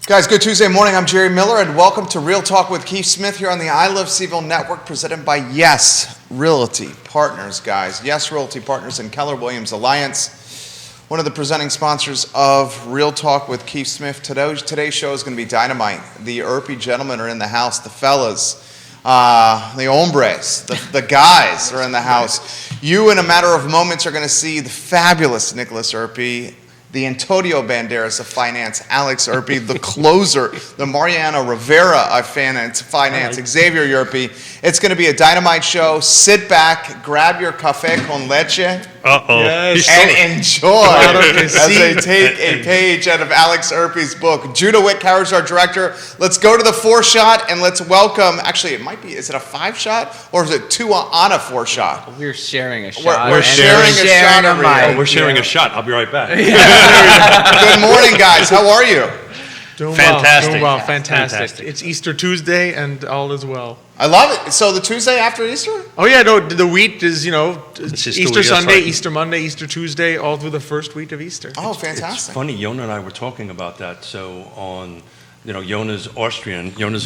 Guys, good Tuesday morning. I'm Jerry Miller, and welcome to Real Talk with Keith Smith here on the I Love CVille Network, presented by Yes Realty Partners, guys. Yes Realty Partners and Keller Williams Alliance, one of the presenting sponsors of Real Talk with Keith Smith. Today's show is going to be dynamite. The Urpí gentlemen are in the house, the fellas, the hombres, the guys are in the house. You, in a matter of moments, are going to see the fabulous Nickolas Urpí, the Antonio Banderas of finance, Alex Urpí, the closer, the Mariano Rivera of finance, Xavier Urpí. It's going to be a dynamite show. Sit back, grab your café con leche, Yes. and enjoy as they take a page out of Alex Urpí's book. Judah Witt Carriage, our director. Let's go to the 4-shot and let's welcome, actually it might be, is it a 5-shot or is it 2 on a 4-shot? We're sharing a shot. We're sharing a shot over here. We're sharing a shot. I'll be right back. Good morning, guys. How are you? Doing Fantastic. well, fantastic. Fantastic. It's Easter Tuesday and all is well. I love it. So the Tuesday after Easter? Oh yeah, no, the week is, This is Easter the week, that's Sunday, right. Easter Monday, Easter Tuesday, all through the first week of Easter. Oh, It's fantastic. funny, Yonna and I were talking about that. So on, Yonna's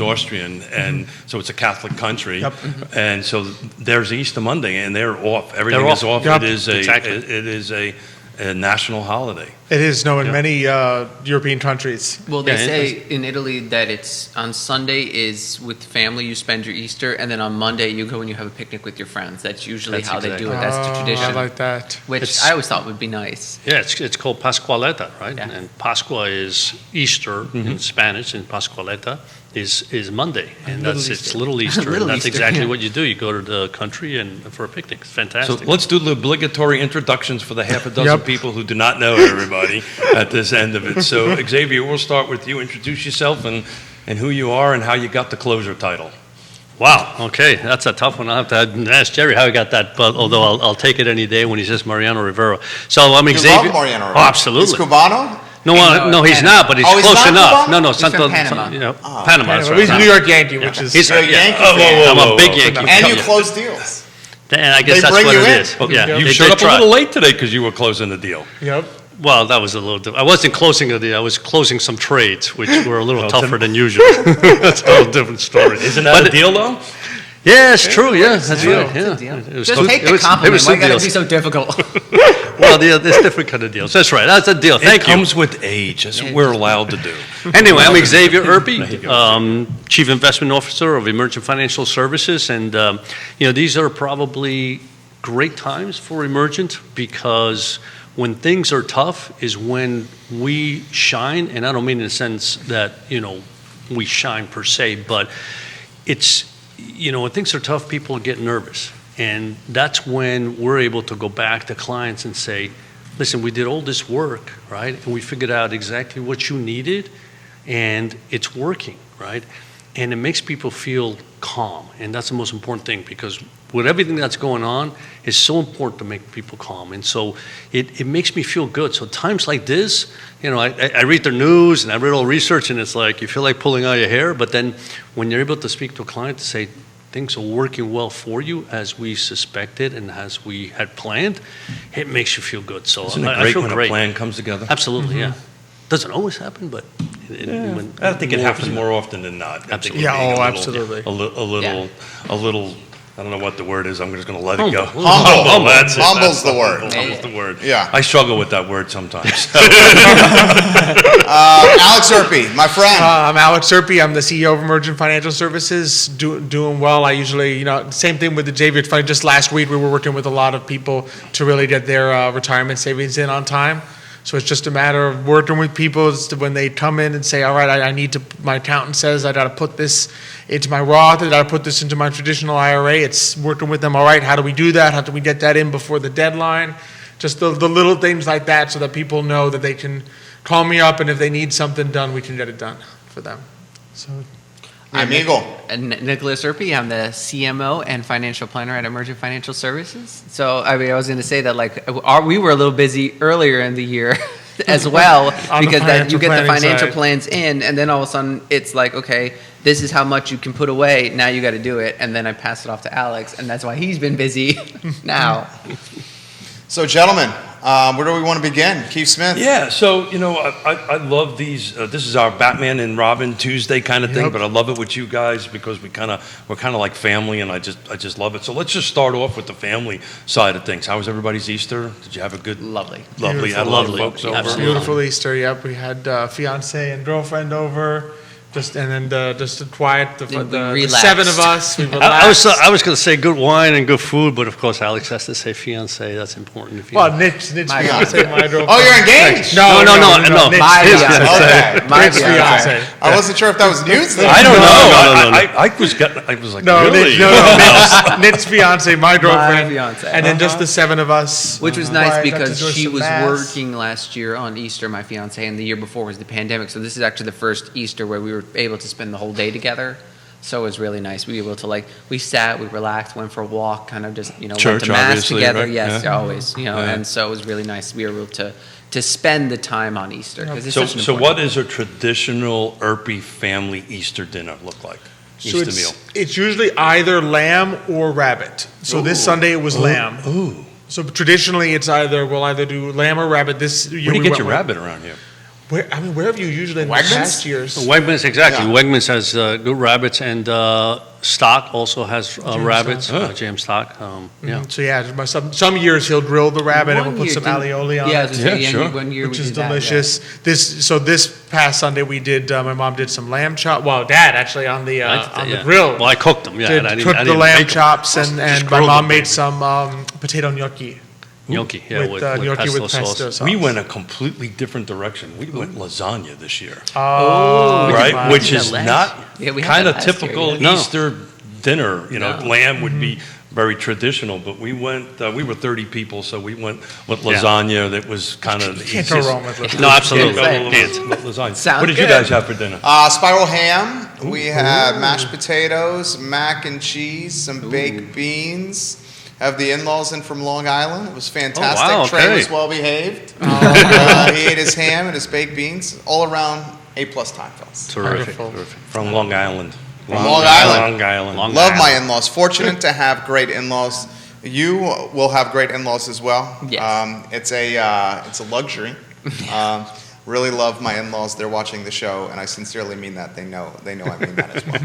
Austrian, and so it's a Catholic country. Yep. And so there's Easter Monday, and they're off. Everything is off. Yep. It is Exactly. it is a national holiday. It is, in many European countries. Well, they Yeah, say in Italy that it's on Sunday is with family you spend your Easter, and then on Monday you go and you have a picnic with your friends. That's usually That's how they do it. exactly- That's the tradition. I like that. Which It's- I always thought would be nice. Yeah, it's called Pascualeta, right? Yeah. And Pascua is Easter in Spanish, and Pascualeta is Monday, and Little it's Easter. Little Easter, Little and that's Easter, exactly yeah. what you do. You go to the country and for a picnic. It's So fantastic. let's do the obligatory introductions for the half a dozen Yep. people who do not know everybody at this end of it. So Xavier, we'll start with you. Introduce yourself and who you are and how you got the closer title. Wow. Okay, that's a tough one. I'll have to ask Jerry how he got that. But although I'll take it any day when he says Mariano Rivera. So I'm You Xavier. love Mariano Oh, Rivera. absolutely. He's Cubano? No, he's Panama. not. But he's Oh, he's close not enough. Cubano? No, He's from Panama. Panama. That's right. He's a New York Yankee, which is... He's You're a Yankee Oh, fan. I'm a big whoa. Yankee. And you Yeah. close deals. And I guess They that's bring what you it in. is. Oh, yeah, You they showed did up try. a little late today because you were closing the deal. Yep. Well, that was a little. I wasn't closing a deal. I was closing some trades, which were a little Well, tougher then- than usual. That's a whole different story. Isn't that But a deal, though? Yeah, it's true. Yeah, that's deal. right. Yeah. It was Just two- take it the was- it compliment. was Why two gotta deals. be so difficult? Well, there's different kind of deals. That's right. That's a deal. Thank It you. comes with age. That's what we're allowed to do. Anyway, I'm Xavier There you Urpí, go. Chief Investment Officer of Emergent Financial Services, and these are probably great times for Emergent because when things are tough is when we shine, and I don't mean in the sense that we shine per se, but it's when things are tough, people get nervous, and that's when we're able to go back to clients and say, listen, we did all this work, right? And we figured out exactly what you needed, and it's working, right? And it makes people feel calm, and that's the most important thing because with everything that's going on, it's so important to make people calm. And so it makes me feel good. So times like this, I read the news and I read all research, and it's like you feel like pulling out your hair, but then when you're able to speak to a client to say, things are working well for you as we suspected and as we had planned, it makes you feel good. So Isn't it I great feel when great. a plan comes together? Absolutely, yeah. Doesn't always happen, but I think it happens more often than not. I think Absolutely. Yeah, being absolutely. A little. I don't know what the word is. I'm just going to let it go. Humble. That's it. Humble's That's the word. Humble's the word. Yeah. I struggle with that word sometimes. Alex Urpí, my friend. I'm Alex Urpí. I'm the CEO of Emergent Financial Services. Doing well. I usually, same thing with the Xavier. Just last week, we were working with a lot of people to really get their retirement savings in on time. So it's just a matter of working with people when they come in and say, all right, I need to, my accountant says I got to put this into my Roth, I got to put this into my traditional IRA. It's working with them, all right, how do we do that? How do we get that in before the deadline? Just the little things like that so that people know that they can call me up, and if they need something done, we can get it done for them. So Amigo. Nickolas Urpí. I'm the CMO and financial planner at Emergent Financial Services. So, I was going to say that, we were a little busy earlier in the year as well, because that you get the financial plans in, and then all of a sudden it's like, okay, this is how much you can put away. Now you got to do it, and then I pass it off to Alex, and that's why he's been busy now. So, gentlemen, Where do we want to begin? Keith Smith? Yeah, so, I love these. This is our Batman and Robin Tuesday kind of thing, Yep. but I love it with you guys because we're kind of like family, and I just love it. So let's just start off with the family side of things. How was everybody's Easter? Did you have a good, Lovely. had a lot of Lovely. folks over? Absolutely. Beautiful Easter, yep. We had fiance and girlfriend over, just to quiet the relaxed. 7 of us. We I relaxed. was going to say good wine and good food, but of course Alex has to say fiance. That's important. If you Well, Nick's My fiance, my girlfriend. Oh, you're engaged? No. My Nick's fiance. fiance. My Nick's fiance. fiance. I wasn't sure if that was news. I don't know. No. I was like, No, really? Nick's fiance, my girlfriend, fiance. and then just the 7 of us. Which was Where nice I got to because do she some was mass. working last year on Easter, my fiance, and the year before was the pandemic. So this is actually the first Easter where we were able to spend the whole day together. So it was really nice. We were able to we sat, we relaxed, went for a walk, kind of just, went Church, to mass obviously, together. right? Yes, Yeah. always, Yeah. and so it was really nice. We were able to spend the time on Easter. 'Cause it's such an So important- what is a traditional Urpí family Easter dinner look like? So Easter meal. it's usually either lamb or rabbit. So this Sunday it was lamb. Ooh. So traditionally we'll either do lamb or rabbit. This year Where do you we get your went rabbit around here? where have you usually in the Wegmans? past years? Wegmans, exactly. Yeah. Wegmans has good rabbits, and Stock also has rabbits, Stock. jam stock. Yeah. So some years he'll grill the rabbit and One we'll put year some didn't- alioli on Yeah, I it. was gonna say, Yeah, sure. One year Which we is did that, yeah. delicious. This past Sunday we did. My mom did some lamb chop. Well, Dad actually on the Yeah. grill. Well, I cooked them. Yeah, Did and I didn't, cook I the didn't lamb make them. chops and my grilled mom them, made baby. some potato gnocchi. Gnocchi, yeah, with gnocchi pesto with pesto sauce. sauce. We went a completely different direction. We went lasagna this year, Oh, right? my. Which We is did that not last- yeah, we had kind that of last year, typical yeah. No. Easter dinner. No. Lamb would be very traditional, but we went. We were 30 people, so we went with Yeah. lasagna. That was kind of You can't go wrong with lasagna. No, absolutely. Lasagna. Sounds What did you good. guys have for dinner? Spiral ham. We had mashed potatoes, mac and cheese, some baked beans. Have the in-laws in from Long Island. It was fantastic. wow, Trey okay. was well behaved. He ate his ham and his baked beans. All around A+ time, fellas. Terrific. Wonderful. Terrific. From Long Island. From Long Island. Long Island. Long Love my Island. in-laws. Fortunate to have great in-laws. You will have great in-laws as well. Yes. It's a luxury. Really love my in-laws. They're watching the show, and I sincerely mean that. They know I mean that as well.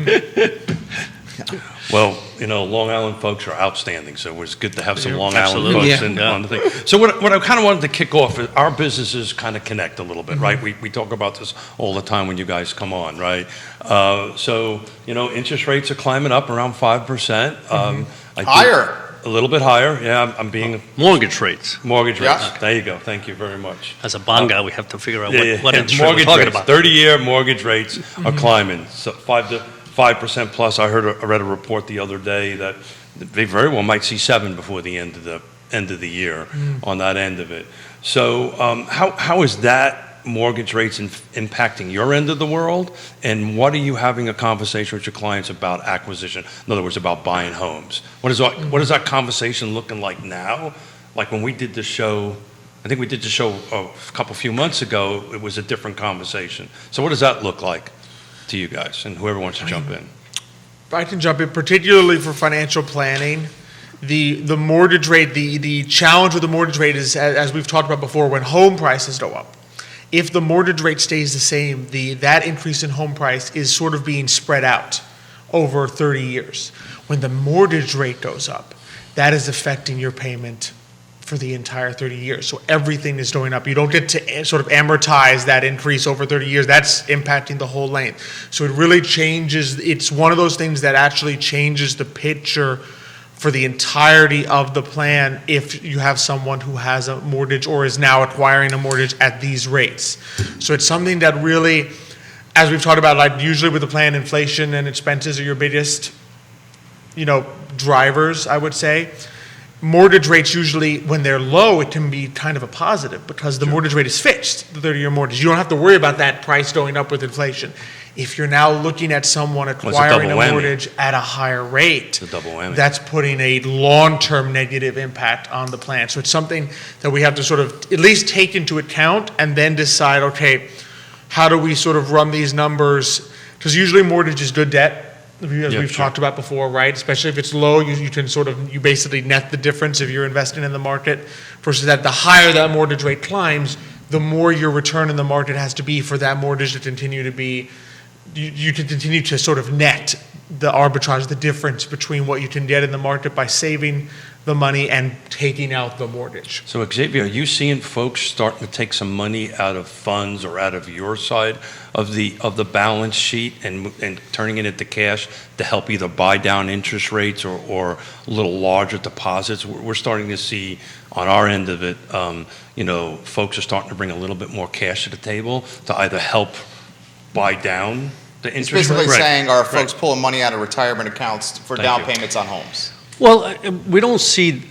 Well, Long Island folks are outstanding, so it was good to have some Long Absolutely. Island folks Yeah. in on the thing. So what I kind of wanted to kick off is our businesses kind of connect a little bit, right? We talk about this all the time when you guys come on, right? So, interest rates are climbing up around 5%. I think Higher. A little bit higher, yeah. I'm being Mortgage rates. mortgage rates. Yeah. There you go. Thank you very much. As a bond guy, we have to figure out Yeah, what yeah. interest rate we're Mortgage talking rates, about. 30-year mortgage rates are climbing, so 5% plus. I read a report the other day that they very well might see 7 before the end of the year on that end of it. So how is that mortgage rates impacting your end of the world, and what are you having a conversation with your clients about acquisition? In other words, about buying homes. What is that conversation looking like now? Like when we did the show, I think we did the show a few months ago, it was a different conversation. So what does that look like to you guys, and whoever wants to jump in? I can jump in, particularly for financial planning. The mortgage rate, the challenge with the mortgage rate is, as we've talked about before, when home prices go up. If the mortgage rate stays the same, that increase in home price is sort of being spread out over 30 years. When the mortgage rate goes up, that is affecting your payment for the entire 30 years. So everything is going up. You don't get to sort of amortize that increase over 30 years. That's impacting the whole length. So it really changes. It's one of those things that actually changes the picture for the entirety of the plan if you have someone who has a mortgage or is now acquiring a mortgage at these rates. So it's something that really, as we've talked about, like usually with the plan, inflation and expenses are your biggest, drivers, I would say. Mortgage rates usually, when they're low, it can be kind of a positive because the mortgage rate is fixed, the 30-year mortgage. You don't have to worry about that price going up with inflation. If you're now looking at someone acquiring a double whammy. mortgage at a higher rate, It's a double whammy. that's putting a long-term negative impact on the plan. So it's something that we have to sort of at least take into account and then decide, okay, how do we sort of run these numbers? Because usually mortgage is good debt. as Yeah, we've sure. talked about before, right? Especially if it's low, you can you basically net the difference if you're investing in the market, versus that the higher that mortgage rate climbs, the more your return in the market has to be for that mortgage to continue to be, you can continue to sort of net the arbitrage, the difference between what you can get in the market by saving the money and taking out the mortgage. So Xavier, are you seeing folks starting to take some money out of funds or out of your side of the balance sheet and turning it into cash to help either buy down interest rates or a little larger deposits? We're starting to see on our end of it, folks are starting to bring a little bit more cash to the table to either help buy down the It's interest rate. basically Right. saying, are Right. folks pulling money out of retirement accounts for Thank down you. payments on homes? Well, we don't see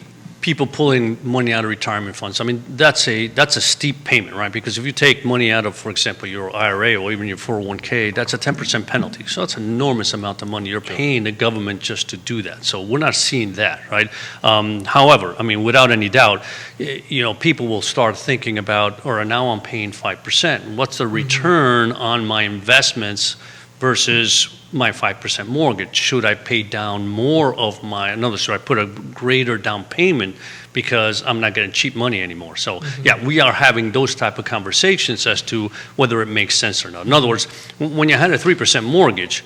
people pulling money out of retirement funds. I mean, that's a steep payment, right? Because if you take money out of, for example, your IRA or even your 401k, that's a 10% penalty. So that's an enormous amount of money you're paying the government just to do that. So we're not seeing that, right? However, I mean, without any doubt, people will start thinking about, all right, now I'm paying 5%. What's the return on my investments versus my 5% mortgage? Should I pay down more of should I put a greater down payment because I'm not getting cheap money anymore? So yeah, we are having those type of conversations as to whether it makes sense or not. In other words, when you had a 3% mortgage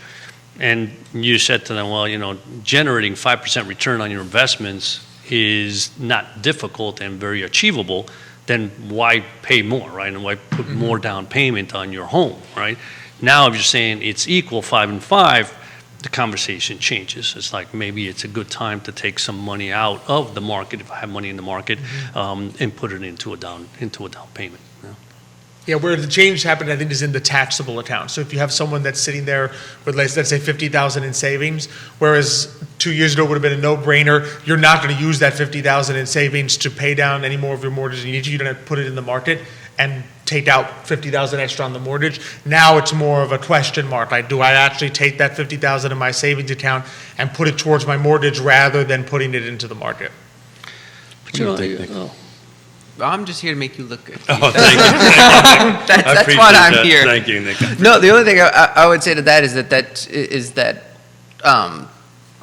and you said to them, well, generating 5% return on your investments is not difficult and very achievable, then why pay more, right? And why put more down payment on your home, right? Now, if you're saying it's equal 5 and 5, the conversation changes. It's like maybe it's a good time to take some money out of the market, if I have money in the market, and put it into a down payment. Yeah, where the change happened, I think, is in the taxable account. So if you have someone that's sitting there with, let's say, $50,000 in savings, whereas 2 years ago it would have been a no-brainer, you're not going to use that $50,000 in savings to pay down any more of your mortgage. You don't have to put it in the market and take out $50,000 extra on the mortgage. Now it's more of a question mark. Like, do I actually take that $50,000 in my savings account and put it towards my mortgage rather than putting it into the market? I'm just here to make you look good. Oh, thank you. That's what I'm that. here. Thank you, Nick. No, the only thing I would say to that is that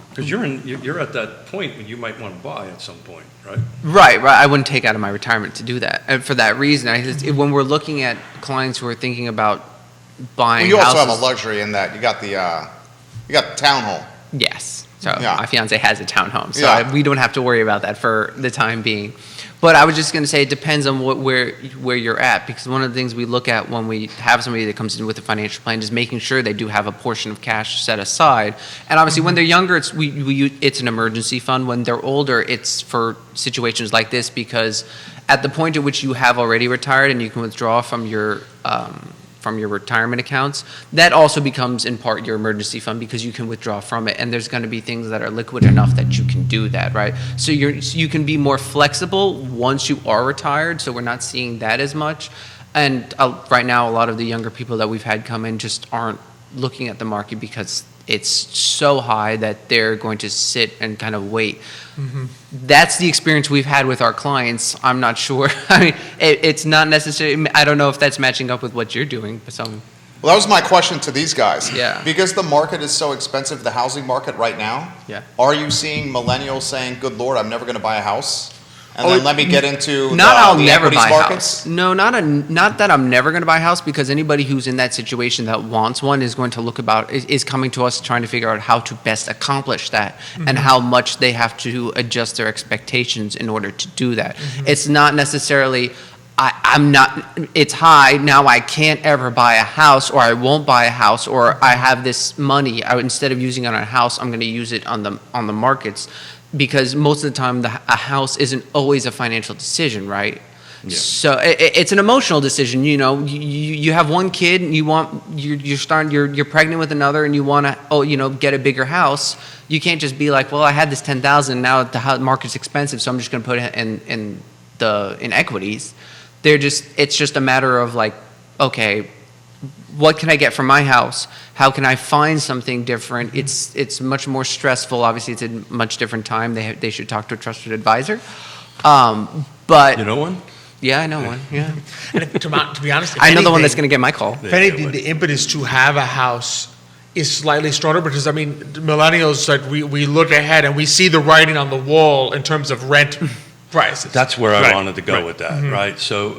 Because you're at that point when you might want to buy at some point, right? right. I wouldn't take out of my retirement to do that. And for that reason, when we're looking at clients who are thinking about buying Well, you also houses, have a luxury in that you got the townhome. yes. So Yeah. my fiance has a townhome, so Yeah. we don't have to worry about that for the time being. But I was just going to say it depends on where you're at, because one of the things we look at when we have somebody that comes in with a financial plan is making sure they do have a portion of cash set aside. And obviously, when they're younger, it's an emergency fund. When they're older, it's for situations like this, because at the point at which you have already retired and you can withdraw from your retirement accounts, that also becomes in part your emergency fund because you can withdraw from it, and there's going to be things that are liquid enough that you can do that, right? So you can be more flexible once you are retired, so we're not seeing that as much. And right now, a lot of the younger people that we've had come in just aren't looking at the market because it's so high that they're going to sit and kind of wait. That's the experience we've had with our clients. I'm not sure. I mean, it's not necessarily, I don't know if that's matching up with what you're doing, but Well, that was my question to these guys. Yeah. Because the market is so expensive, the housing market right now. Yeah. Are you seeing millennials saying, "Good Lord, I'm never going to buy a house"? And then let me get into I'll the never equities buy a markets? house. No, not that I'm never going to buy a house, because anybody who's in that situation that wants one is going to is coming to us trying to figure out how to best accomplish that and how much they have to adjust their expectations in order to do that. It's not necessarily it's high, now I can't ever buy a house, or I won't buy a house, or I have this money, instead of using it on a house, I'm going to use it on the markets. Because most of the time, a house isn't always a financial decision, right? Yeah. So it's an emotional decision. You have one kid, and you're pregnant with another, and you want to get a bigger house. You can't just be like, well, I had this $10,000, now the market's expensive, so I'm just going to put it in equities. It's just a matter of like, okay, what can I get from my house? How can I find something different? It's much more stressful. Obviously, it's a much different time. They should talk to a trusted advisor. But You know one? yeah, I know one. Yeah, And to be honest, if I know the one anything, that's going to get my call. If anything, the impetus to have a house is slightly stronger because, I mean, millennials, like, we look ahead and we see the writing on the wall in terms of rent prices. That's where I Right, wanted to go with that, right? So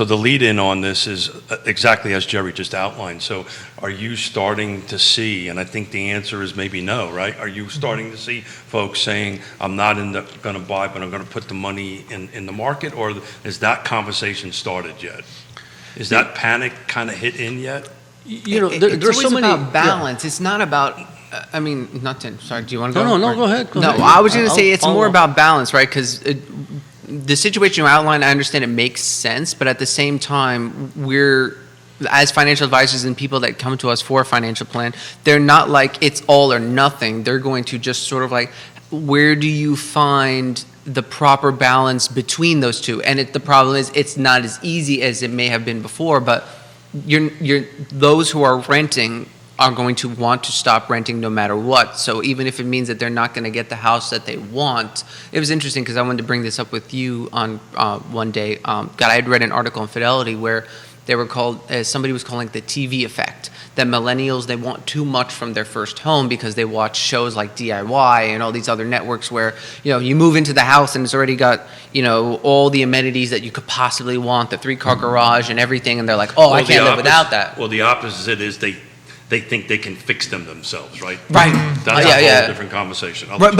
the lead-in on this is exactly as Jerry just outlined. So are you starting to see, and I think the answer is maybe no, right? Are you starting to see folks saying, I'm not going to buy, but I'm going to put the money in the market? Or is that conversation started yet? Is that panic kind of hit in yet? You know, It's there's so always many. about balance. It's not about. I mean, not to. Sorry, do you want to go? No, Or- go ahead. Go no, ahead. I was going to I'll say it's follow more up. about balance, right? Because the situation you outlined, I understand it makes sense, but at the same time, we're as financial advisors and people that come to us for a financial plan, they're not like it's all or nothing. They're going to just sort of like, where do you find the proper balance between those two? And the problem is, it's not as easy as it may have been before, but those who are renting are going to want to stop renting no matter what. So even if it means that they're not going to get the house that they want, it was interesting because I wanted to bring this up with you on one day. I had read an article in Fidelity where they were somebody was calling it the TV effect. That millennials, they want too much from their first home because they watch shows like DIY and all these other networks where, you move into the house and it's already got, all the amenities that you could possibly want, the 3-car garage and everything, and they're like, oh, I can't live without that. Well, the opposite is they think they can fix them themselves, right? Right. That's a whole different conversation. Right,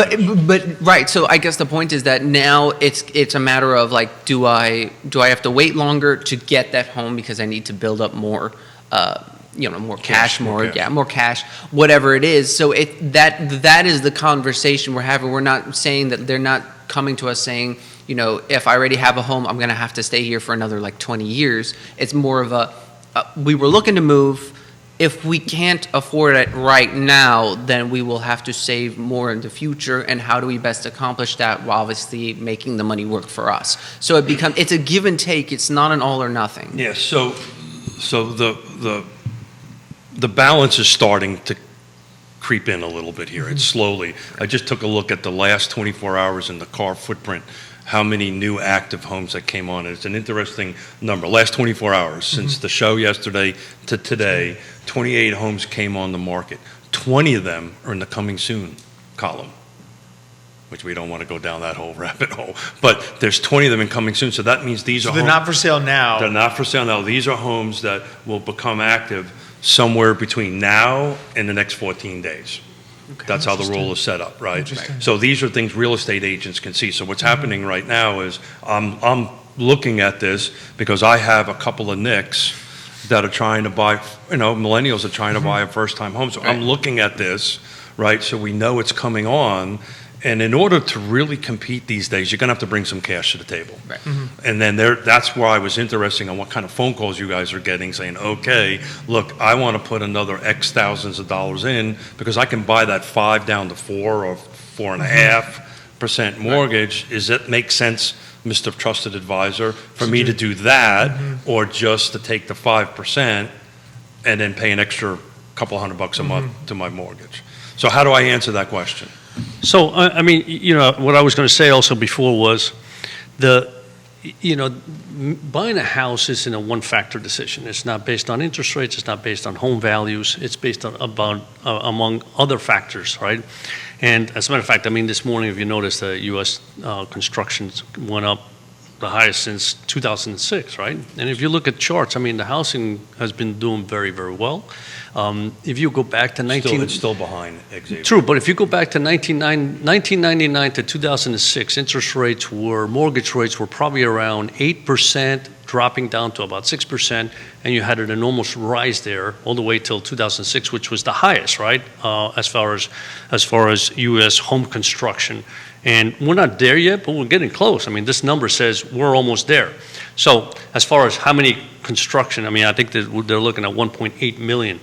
but right. So I guess the point is that now it's a matter of like, do I have to wait longer to get that home because I need to build up more, more cash, more cash, whatever it is. So that is the conversation we're having. We're not saying that they're not coming to us saying, if I already have a home, I'm going to have to stay here for another like 20 years. It's more of we were looking to move. If we can't afford it right now, then we will have to save more in the future. And how do we best accomplish that while obviously making the money work for us? So it's a give and take. It's not an all or nothing. Yeah, so the balance is starting to creep in a little bit here. It's slowly. I just took a look at the last 24 hours in the car footprint, how many new active homes that came on. It's an interesting number. Last 24 hours, since the show yesterday to today, 28 homes came on the market. 20 of them are in the coming soon column, which we don't want to go down that whole rabbit hole. But there's 20 of them in coming soon, so that means these are They're homes. not for sale now. They're not for sale now. These are homes that will become active somewhere between now and the next 14 days. That's how the rule is set up, right? Interesting. So these are things real estate agents can see. So what's happening right now is I'm looking at this because I have a couple of Nicks that are trying to buy, millennials are trying to buy a first-time home. So I'm looking at this, right? So we know it's coming on. And in order to really compete these days, you're going to have to bring some cash to the table. Right. And then that's why I was interested on what kind of phone calls you guys are getting saying, okay, look, I want to put another X thousands of dollars in because I can buy that 5 down to 4 or 4.5% mortgage. Does that make sense, Mr. Trusted Advisor, for me to do that or just to take the 5% and then pay an extra couple $100 a month to my mortgage? So how do I answer that question? So, I mean, what I was going to say also before was buying a house isn't a one-factor decision. It's not based on interest rates. It's not based on home values. It's based on among other factors, right? And as a matter of fact, I mean, this morning, if you notice, the U.S. construction went up the highest since 2006, right? And if you look at charts, I mean, the housing has been doing very, very well. If you go back to It's still behind, Xavier. True, but if you go back to 1999 to 2006, mortgage rates were probably around 8%, dropping down to about 6%, and you had an enormous rise there all the way till 2006, which was the highest, right? As far as U.S. home construction. And we're not there yet, but we're getting close. I mean, this number says we're almost there. So as far as how many construction, I mean, I think that they're looking at 1.8 million.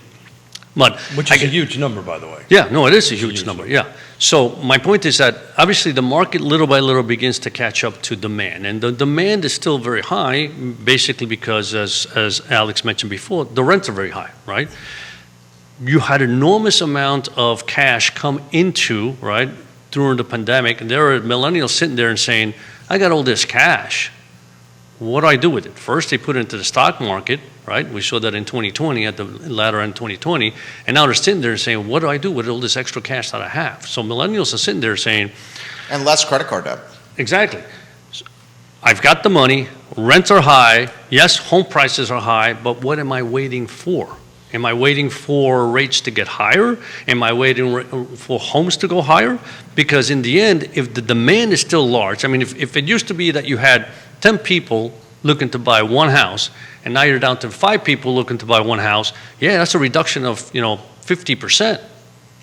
But Which is a huge number, by the way. yeah, no, it is a huge number, yeah. So my point is that obviously the market little by little begins to catch up to demand. And the demand is still very high, basically because, as Alex mentioned before, the rents are very high, right? You had enormous amount of cash come into, right, during the pandemic. And there are millennials sitting there and saying, I got all this cash. what do I do with it? First, they put it into the stock market, right? We showed that in 2020, at the latter end 2020. And now they're sitting there saying, what do I do with all this extra cash that I have? So millennials are sitting there saying, And less credit card debt. exactly. I've got the money, rents are high, yes, home prices are high, but what am I waiting for? Am I waiting for rates to get higher? Am I waiting for homes to go higher? Because in the end, if the demand is still large, I mean, if it used to be that you had 10 people looking to buy one house, and now you're down to 5 people looking to buy one house, yeah, that's a reduction of, 50%.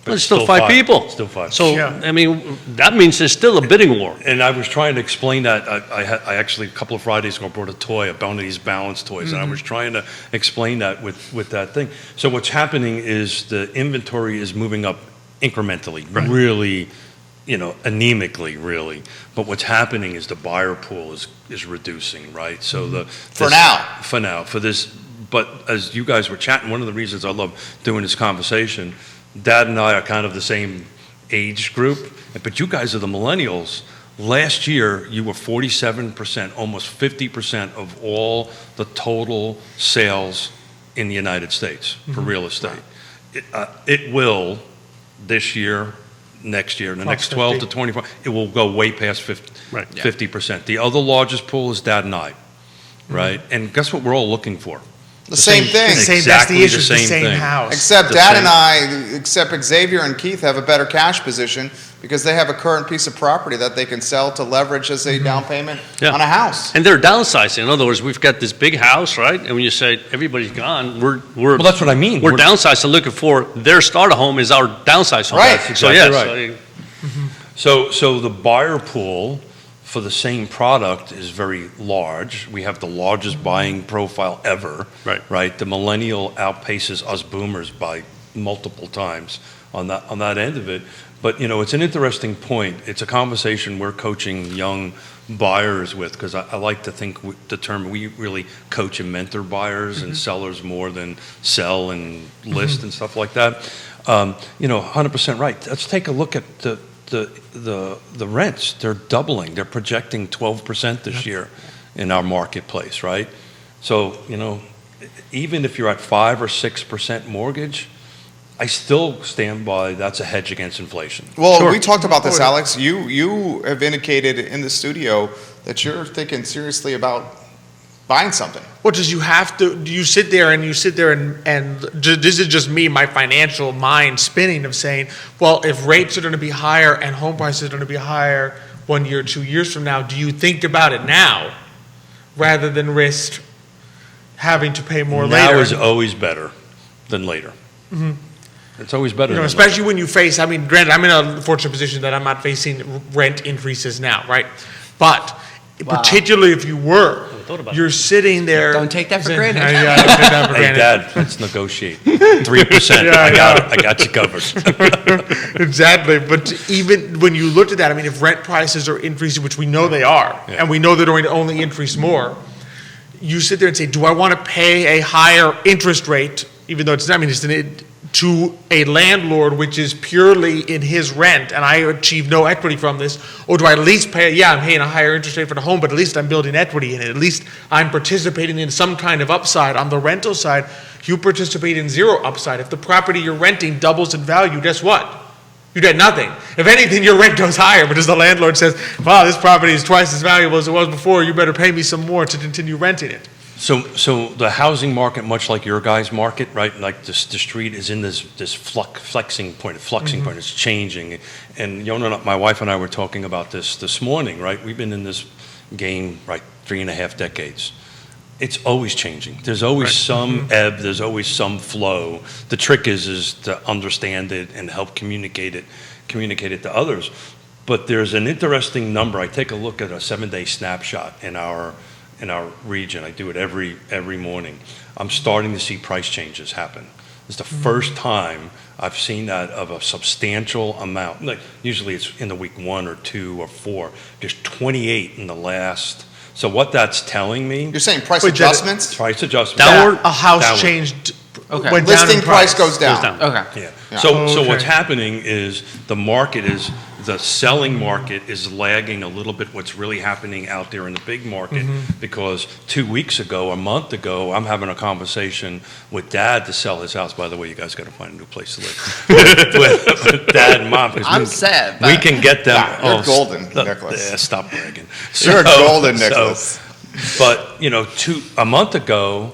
But it's still 5 people. Still 5. So, Yeah. I mean, that means there's still a bidding war. And I was trying to explain that. I actually, a couple of Fridays ago, brought a toy, one of these balance toys, and I was trying to explain that with that thing. So what's happening is the inventory is moving up incrementally, really, anemically, really. But what's happening is the buyer pool is reducing, right? So For now. For this, but as you guys were chatting, one of the reasons I love doing this conversation, Dad and I are kind of the same age group, but you guys are the millennials. Last year, you were 47%, almost 50% of all the total sales in the United States for real estate. It will, this year, next year, the next 12 to 24, it will go way past 50, Right. 50%. The other largest pool is Dad and I, right? And guess what we're all looking for? The same thing. That's Exactly the issue, the the same same thing. house. Except The Dad same. and except Xavier and Keith have a better cash position because they have a current piece of property that they can sell to leverage as a down payment Yeah. on a house. And they're downsizing. In other words, we've got this big house, right? And when you say everybody's gone, we're Well, that's what I mean. We're downsizing, looking for their starter home is our downsize home. Right. That's So exactly yes, right. So the buyer pool for the same product is very large. We have the largest buying profile ever. Right. The millennial outpaces us boomers by multiple times on that end of it. But it's an interesting point. It's a conversation we're coaching young buyers with, because I like to think we really coach and mentor buyers and sellers more than sell and list and stuff like that. 100% right. Let's take a look at the rents. They're doubling. They're projecting 12% this year in our marketplace, right? So, even if you're at 5 or 6% mortgage, I still stand by that's a hedge against inflation. Well, Sure. we talked about this, Alex. You have indicated in the studio that you're thinking seriously about buying something. What does you sit there and this is just me, my financial mind spinning of saying, well, if rates are going to be higher and home prices are going to be higher 1 year, 2 years from now, do you think about it now rather than risk having to pay more later? Now is always better than later. It's always better than especially when you face, granted, I'm in a fortunate position that I'm not facing rent increases now, right? But Wow. particularly if you were, thought about you're sitting there. Don't take that for granted. Yeah, don't take that for Hey, granted. Dad, let's negotiate. 3%. Yeah, I got it. I got you covered. Exactly, but even when you looked at that, if rent prices are increasing, which we know they are, Yeah. and we know they're going to only increase more, you sit there and say, do I want to pay a higher interest rate, even though it's not, to a landlord, which is purely in his rent, and I achieve no equity from this, or do I at least pay, I'm paying a higher interest rate for the home, but at least I'm building equity in it. At least I'm participating in some kind of upside. On the rental side, you participate in zero upside. If the property you're renting doubles in value, guess what? You get nothing. If anything, your rent goes higher because the landlord says, wow, this property is twice as valuable as it was before. You better pay me some more to continue renting it. So the housing market, much like your guys' market, right? Like the street is in this fluxing point. It's changing. And Yonna, my wife and I were talking about this morning, right? We've been in this game, right, 3.5 decades. It's always changing. There's always some ebb. There's always some flow. The trick is to understand it and help communicate it to others. But there's an interesting number. I take a look at a 7-day snapshot in our region. I do it every morning. I'm starting to see price changes happen. It's the first time I've seen that of a substantial amount. Like usually it's in the week 1 or 2 or 4. There's 28 in the last. So what that's telling me, You're saying price Wait, adjustments? price adjustment. Downward? A house Downward. changed Okay. went down Listing in price goes down. Goes down. Okay. Yeah. Yeah. So what's Okay. happening is the selling market is lagging a little bit what's really happening out there in the big market, because 2 weeks ago, a month ago, I'm having a conversation with Dad to sell his house. By the way, you guys got to find a new place to live. with Dad and Mom. 'cause I'm sad, We but- can get them. Nah, you're golden, Nickolas. Yeah, stop bragging. You're golden, Nickolas. But, a month ago,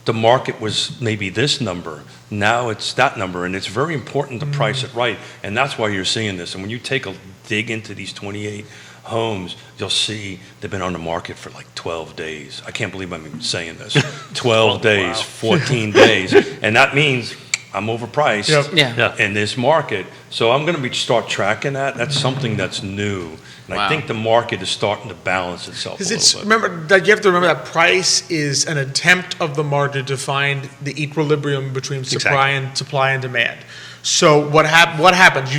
the market was maybe this number. Now it's that number, and it's very important to price it right, and that's why you're seeing this. And when you take a dig into these 28 homes, you'll see they've been on the market for like 12 days. I can't believe I'm even saying this. 12 days, 14 days, and that means I'm overpriced Yep. Yeah. in this market. So I'm going to start tracking that. That's something that's new. And I Wow. think the market is starting to balance itself a Because little it's, bit. remember, that you have to remember that price is an attempt of the market to find the equilibrium between supply and demand. So what happens?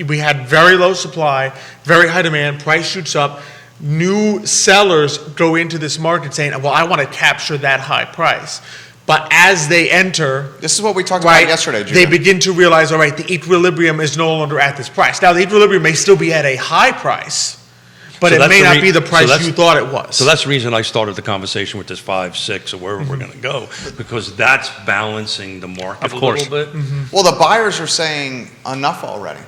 We had very low supply, very high demand, price shoots up. New sellers go into this market saying, well, I want to capture that high price. But as they enter, This is what we talked about yesterday, they Junior. begin to realize, all right, the equilibrium is no longer at this price. Now, the equilibrium may still be at a high price, but So it that's may the not re- be the so price that's- you thought it was. So that's the reason I started the conversation with this 5, 6, or wherever we're going to go, because that's balancing the market Of a course. little bit. Well, the buyers are saying enough already.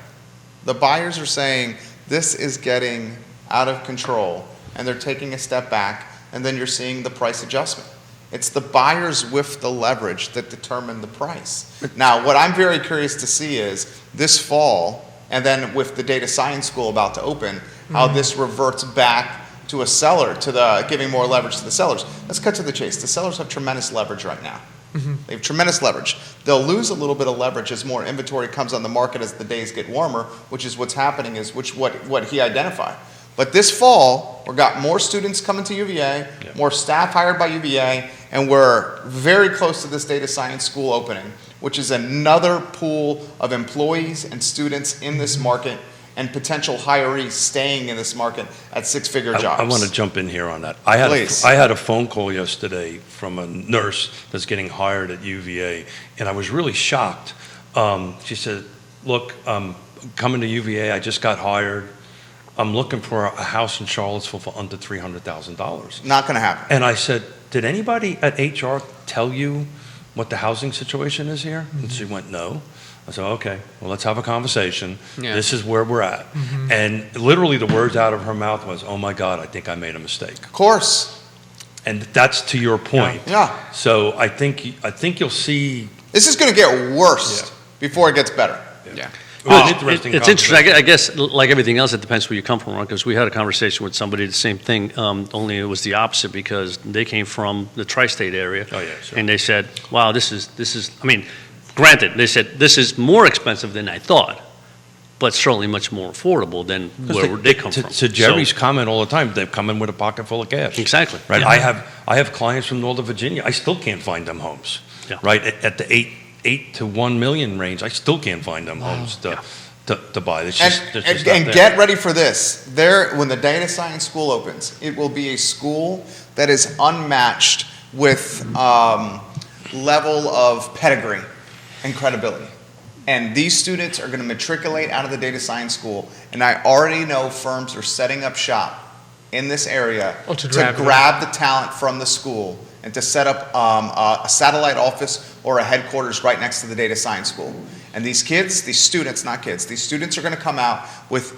The buyers are saying this is getting out of control, and they're taking a step back, and then you're seeing the price adjustment. It's the buyers with the leverage that determine the price. Now, what I'm very curious to see is this fall, and then with the data science school about to open, how this reverts back to a seller, to the giving more leverage to the sellers. Let's cut to the chase. The sellers have tremendous leverage right now. They have tremendous leverage. They'll lose a little bit of leverage as more inventory comes on the market as the days get warmer, which is what's happening, is what he identified. But this fall, we've got more students coming to UVA, more staff hired by UVA, and we're very close to this data science school opening, which is another pool of employees and students in this market and potential hirees staying in this market at six-figure jobs. I want to jump in here on that. Please. I had a phone call yesterday from a nurse that's getting hired at UVA, and I was really shocked. She said, look, I'm coming to UVA, I just got hired. I'm looking for a house in Charlottesville for under $300,000. Not going to happen. And I said, did anybody at HR tell you what the housing situation is here? And she went, no. I said, okay, well, let's have a conversation. Yeah. This is where we're at. And literally the words out of her mouth was, oh my God, I think I made a mistake. Of course. And that's to your point. Yeah. So I think you'll see. This is going to get worse before it gets better. Yeah. It was an Well, interesting it's interesting. conversation. I guess, like everything else, it depends where you come from, because we had a conversation with somebody, the same thing, only it was the opposite, because they came from the tri-state area. Oh, yeah, sure. And they said, wow, this is, I mean, granted, they said, this is more expensive than I thought, but certainly much more affordable than where they come from. To Jerry's comment all the time, they come in with a pocket full of cash. Exactly. Right. Yeah. I have clients from Northern Virginia. I still can't find them homes. Yeah. Right at the 8 to 1 million range, I still can't find them homes to buy. It's just, it's just not And there. get ready for this. When the data science school opens, it will be a school that is unmatched with level of pedigree and credibility. And these students are going to matriculate out of the data science school, and I already know firms are setting up shop in this area to grab the talent from the school and to set up a satellite office or a headquarters right next to the data science school. And these kids, these students are going to come out with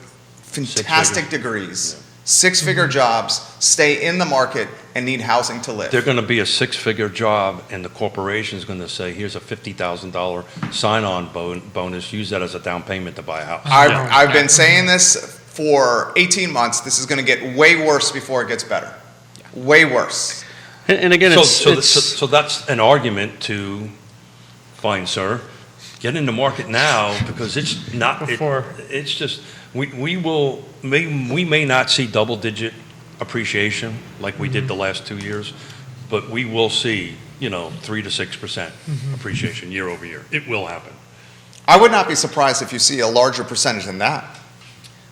fantastic degrees, six-figure jobs, stay in the market, and need housing to live. They're going to be a six-figure job, and the corporation's going to say, here's a $50,000 sign-on bonus. Use that as a down payment to buy a house. I've been saying this for 18 months. This is going to get way worse before it gets better. Way worse. And again, So that's an argument to, fine, sir, get in the market now, because it's not, it's just, we may not see double-digit appreciation like we did the last 2 years, but we will see, 3 to 6% appreciation year over year. It will happen. I would not be surprised if you see a larger percentage than that.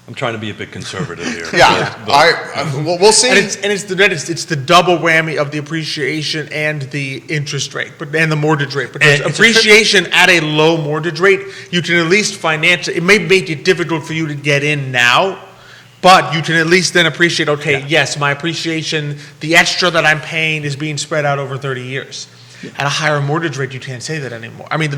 I'm trying to be a bit conservative here. Yeah, we'll see. And it's the double whammy of the appreciation and the interest rate, and the mortgage rate. Because And it's appreciation at a low mortgage rate, you can at least finance it. It may make it difficult for you to get in now, but you can at least then appreciate, okay, yes, my appreciation, the extra that I'm paying is being spread out over 30 years. At a higher mortgage rate, you can't say that anymore. I mean,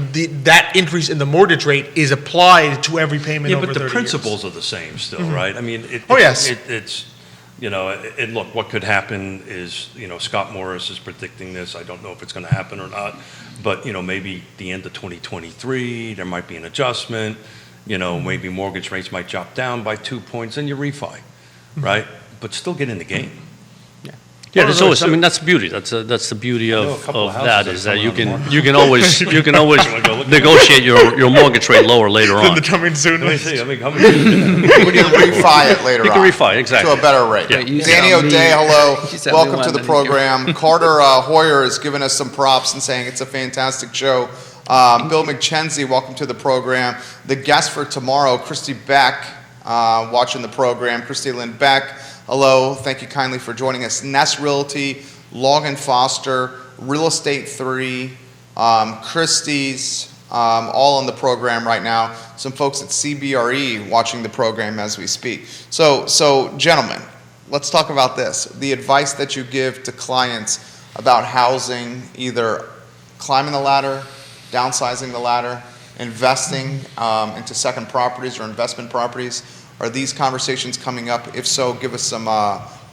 that increase in the mortgage rate is applied to every payment over 30 but years. the principles are the same still, right? I mean, yes. it's, and look, what could happen is, Scott Morris is predicting this. I don't know if it's going to happen or not, but, maybe the end of 2023, there might be an adjustment, maybe mortgage rates might drop down by 2 points and you refi, right? But still get in the game. Yeah, there's always, I mean, that's the beauty. That's the beauty know a of couple of that, houses is that that you come on the can you can always negotiate your mortgage rate lower later Then on. the coming soon. Let me see, We can refi it later You on. can refi, exactly. To a better rate. Yeah, you Danny tell me- O'Day, hello. you tell me Welcome to when, the then program. Carter Hoyer has given us some props and saying it's a fantastic show. Bill McChenzie, welcome to the program. The guest for tomorrow, Christy Beck, watching the program. Christy Lynn Beck, hello. Thank you kindly for joining us. Ness Realty, Long and Foster, Real Estate 3, Christie's, all on the program right now. Some folks at CBRE watching the program as we speak. So gentlemen, let's talk about this. The advice that you give to clients about housing, either climbing the ladder, downsizing the ladder, investing into second properties or investment properties. Are these conversations coming up? If so, give us some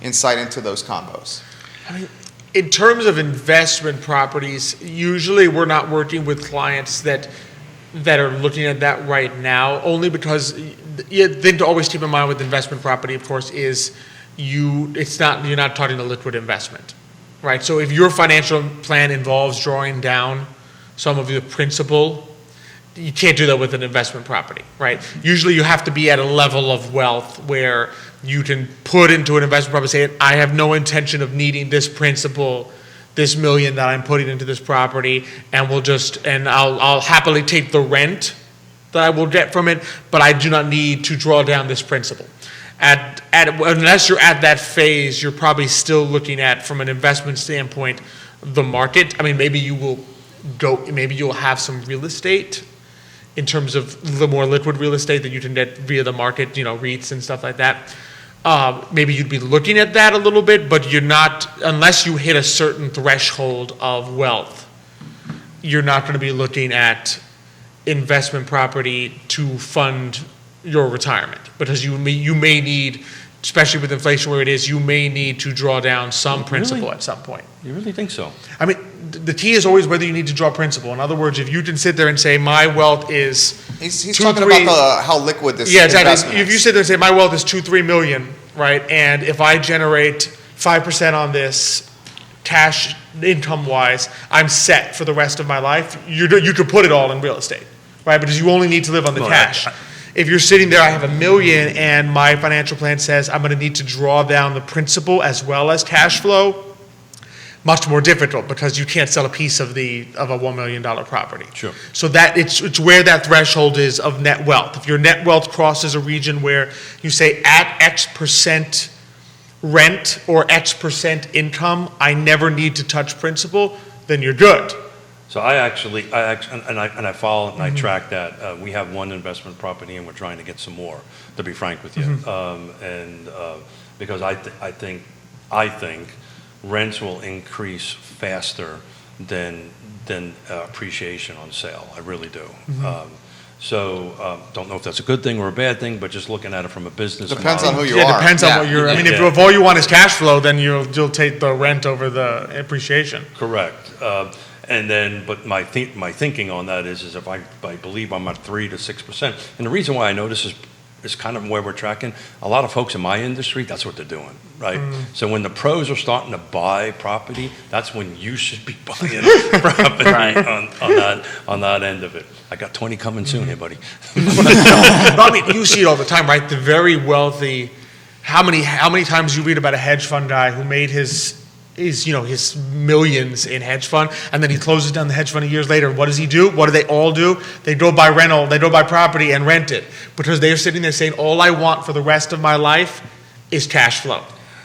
insight into those combos. I mean, in terms of investment properties, usually we're not working with clients that are looking at that right now, only because the thing to always keep in mind with investment property, of course, is you're not talking a liquid investment, right? So if your financial plan involves drawing down some of the principal, you can't do that with an investment property, right? Usually you have to be at a level of wealth where you can put into an investment property, say, I have no intention of needing this principal, this $1 million that I'm putting into this property, and I'll happily take the rent that I will get from it, but I do not need to draw down this principal. Unless you're at that phase, you're probably still looking at, from an investment standpoint, the market. I mean, maybe you'll have some real estate in terms of the more liquid real estate that you can get via the market, REITs and stuff like that. Maybe you'd be looking at that a little bit, but you're not, unless you hit a certain threshold of wealth, you're not going to be looking at investment property to fund your retirement, because you may need, especially with inflation where it is, you may need to draw down some principal at some point. You really think so? I mean, the key is always whether you need to draw principal. In other words, if you can sit there and say, my wealth is He's talking about how liquid this exactly. investment If you is. sit there and say, my wealth is 2-3 million, right, and if I generate 5% on this, cash income-wise, I'm set for the rest of my life. You could put it all in real estate, right, because you only need to live on the cash. If you're sitting there, I have $1 million, and my financial plan says I'm going to need to draw down the principal as well as cash flow, much more difficult, because you can't sell a piece of a $1 million property. Sure. So that it's where that threshold is of net wealth. If your net wealth crosses a region where you say at X% rent or X% income, I never need to touch principal, then you're good. So I follow and I track that. We have one investment property and we're trying to get some more, to be frank with you. Because I think rents will increase faster than appreciation on sale. I really do. Don't know if that's a good thing or a bad thing, but just looking at it from a business Depends on model. who you are. It depends on what you're. I mean, Yeah. if all you want is cash flow, then you'll take the rent over the appreciation. Correct. But my thinking on that is if I believe I'm at 3 to 6%, and the reason why I know this is kind of where we're tracking. A lot of folks in my industry, that's what they're doing, right? So when the pros are starting to buy property, that's when you should be buying property on that end of it. I got 20 coming soon here, buddy. I mean, you see it all the time, right? The very wealthy. How many times you read about a hedge fund guy who made his his millions in hedge fund, and then he closes down the hedge fund years later. What does he do? What do they all do? They go buy rental, they go buy property and rent it, because they're sitting there saying, all I want for the rest of my life is cash flow,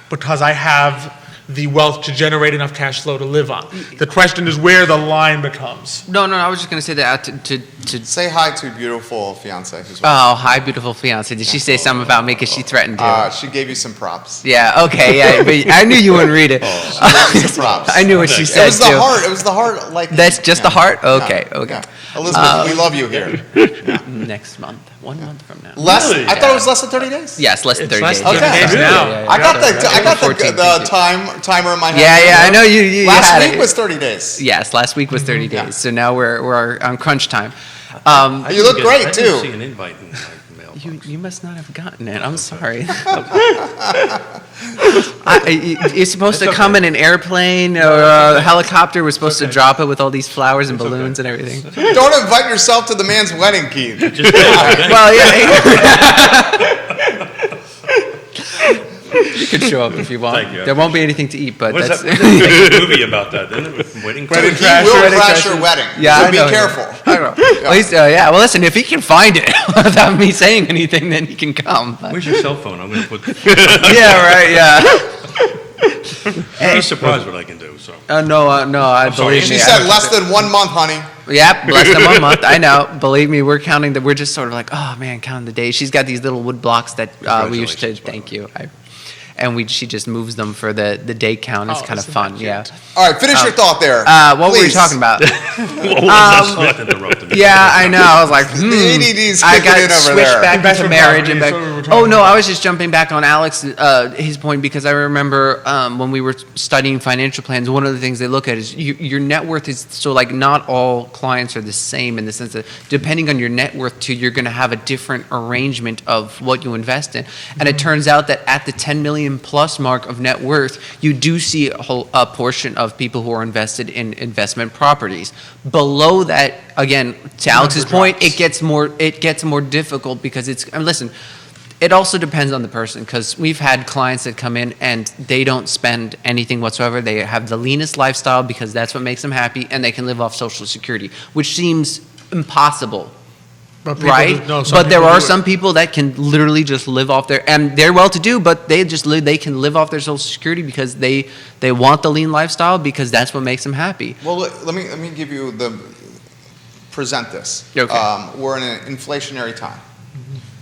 because I have the wealth to generate enough cash flow to live on. The question is where the line becomes. No, I was just going to say that to Say hi to beautiful fiance. Who's watching. oh, hi, beautiful fiance. Did she say something about me? Because she threatened to. She gave you some props. Yeah, okay, yeah, but I knew you wouldn't read it. She gave you some props. I knew what she It said, was the too. heart. It was the heart. Like That's just the heart? Okay, Yeah, okay. yeah. Elizabeth, we love you here. Next month, 1 month from now. Less. Really? I thought it was less than 30 days. Yes, less than It's 30 less days. than 30 days now. I got the 14, the timer in my head. Yeah, I know you Last had week it. was 30 days. Yes, last week was 30 Yeah. days, so now we're on crunch time. You look great I too. didn't see an invite in my mail. You must not have gotten it. I'm sorry. You're supposed to come in an airplane or a helicopter. We're supposed to drop it with all these flowers and balloons and everything. Don't invite yourself to the man's wedding, Keith. Just Well, yeah. You can show up if you want. Thank you. There won't be anything to eat, but what is that's. that? Make a movie about that, then wedding. Dude, he crash, will wedding crash crashes. your wedding. Yeah, so I be know. careful. I know. Well, yeah. Well, listen. If he can find it without me saying anything, then he can come. But- Where's your cell phone? I'm going to put. yeah. Right. Yeah. You'd be surprised what I can do. So. No. I sorry. believe She me. said less than 1 month, honey. Yep, less than 1 month. I know. Believe me, we're counting. We're just sort of like, oh man, counting the days. She's got these little wood blocks that we used to. Congratulations, by the Thank you. She just moves them for the day count. It's kind of isn't fun. that Yeah. All right, finish your thought there. What were you Please. talking about? What was that? Not interrupting me. Yeah, I know. I was like, ADD's I kicking got in over switched there. back into Investment marriage and back. properties, what we were talking Oh no, about. I was just jumping back on Alex, his point, because I remember when we were studying financial plans, one of the things they look at is your net worth is, so like not all clients are the same in the sense that depending on your net worth too, you're going to have a different arrangement of what you invest in. And it turns out that at the 10 million plus mark of net worth, you do see a portion of people who are invested in investment properties. Below that, again, to Alex's point, it gets more difficult because listen, it also depends on the person, because we've had clients that come in and they don't spend anything whatsoever. They have the leanest lifestyle because that's what makes them happy, and they can live off Social Security, which seems impossible. But people Right, no, some but there people are do it. some people that can literally just live off their, and they're well-to-do, but they can live off their Social Security because they want the lean lifestyle because that's what makes them happy. Well, let me give you present this. Okay. We're in an inflationary time.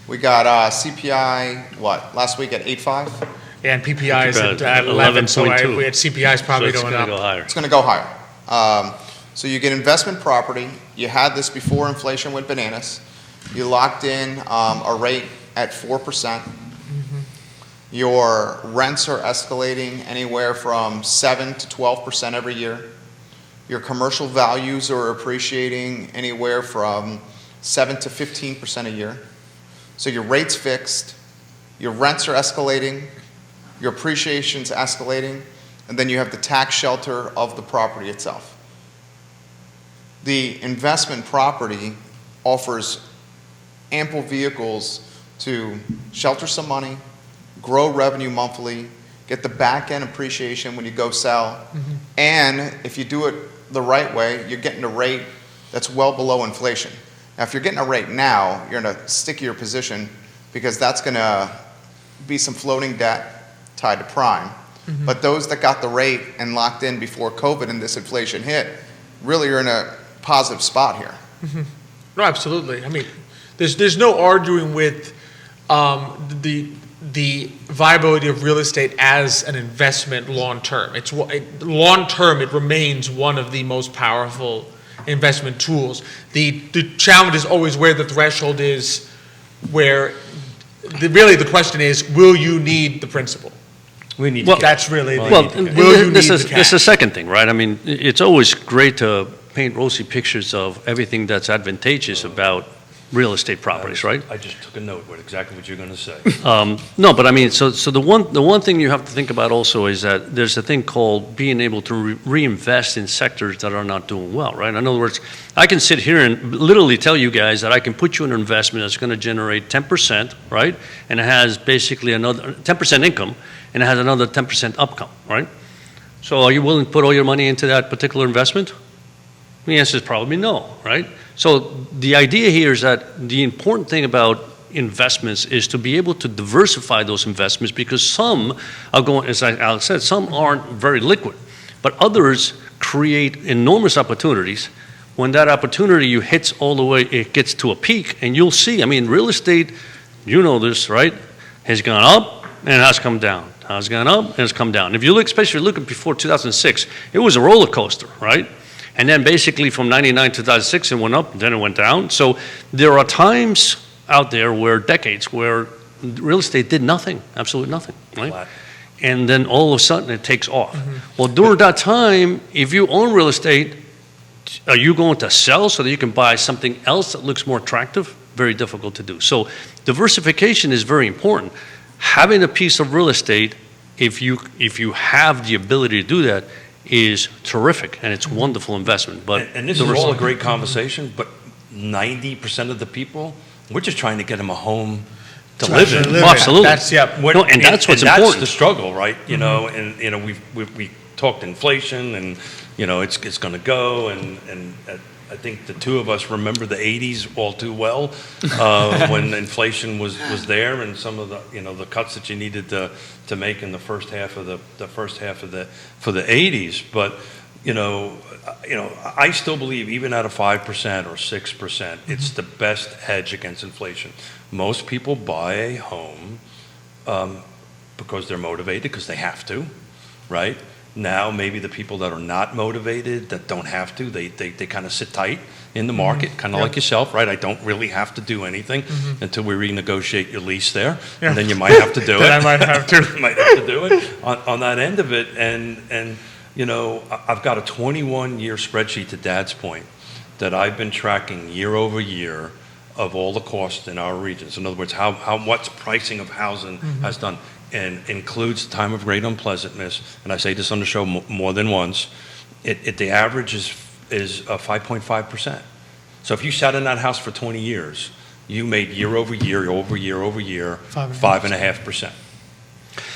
We got CPI, last week at 8.5? Yeah, and PPI is About at 11, so 11.2. we had CPI is probably So it's going gonna up. go higher. It's going to go higher. So you get investment property. You had this before inflation went bananas. You locked in a rate at 4%. Your rents are escalating anywhere from 7 to 12% every year. Your commercial values are appreciating anywhere from 7 to 15% a year. So your rate's fixed, your rents are escalating, your appreciation's escalating, and then you have the tax shelter of the property itself. The investment property offers ample vehicles to shelter some money, grow revenue monthly, get the back end appreciation when you go sell, and if you do it the right way, you're getting a rate that's well below inflation. Now, if you're getting a rate now, you're in a stickier position because that's going to be some floating debt tied to prime. But those that got the rate and locked in before COVID and this inflation hit really are in a positive spot here. No, absolutely. I mean, there's no arguing with the viability of real estate as an investment long term. Long term, it remains one of the most powerful investment tools. The challenge is always where the threshold is, where really the question is, will you need the principal? We need. Well, to That's really Well, will you this need is the this is the cash? second thing, right? I mean, it's always great to paint rosy pictures of everything that's advantageous about real estate properties, right? I just took a note with exactly what you're going to say. No, but I mean, so the one thing you have to think about also is that there's a thing called being able to reinvest in sectors that are not doing well, right? In other words, I can sit here and literally tell you guys that I can put you in an investment that's going to generate 10%, right? And it has basically another 10% income, and it has another 10% upcome, right? So are you willing to put all your money into that particular investment? The answer is probably no, right? So the idea here is that the important thing about investments is to be able to diversify those investments, because some are going, as Alex said, some aren't very liquid, but others create enormous opportunities. When that opportunity you hits all the way, it gets to a peak, and you'll see, I mean, real estate, you know this, right, has gone up and it has come down. Has gone up and has come down. If you look, especially looking before 2006, it was a roller coaster, right? And then basically from 99 to 2006, it went up, then it went down. So there are times out there where decades where real estate did nothing, absolutely nothing, right? Flat. And then all of a sudden it takes off. Well, during that time, if you own real estate, are you going to sell so that you can buy something else that looks more attractive? Very difficult to do. So diversification is very important. Having a piece of real estate, if you have the ability to do that, is terrific, and it's a wonderful investment. But And this is all a great conversation, but 90% of the people, we're just trying to get them a home to live in. Absolutely. That's, yep. No, and that's what's That's important. the struggle, right? You know, and you know, we talked inflation, and you know, it's going to go, and I think the two of us remember the '80s all too well, when inflation was there, and some of the cuts that you needed to make in the first half of the for the '80s. But you know, I still believe even at a 5% or 6%, it's the best hedge against inflation. Most people buy a home because they're motivated, because they have to, right? Now, maybe the people that are not motivated, that don't have to, they kind of sit tight in the market, kind of like yourself, right? I don't really have to do anything until we renegotiate your lease there, and then you might have to do it. Then I might have to. You might have to do it on that end of it. And you know, I've got a 21-year spreadsheet, to Dad's point, that I've been tracking year over year of all the costs in our regions. In other words, how what's pricing of housing has done, and includes time of great unpleasantness. And I say this on the show more than once. The average is 5.5%. So if you sat in that house for 20 years, you made year over year, 5.5%.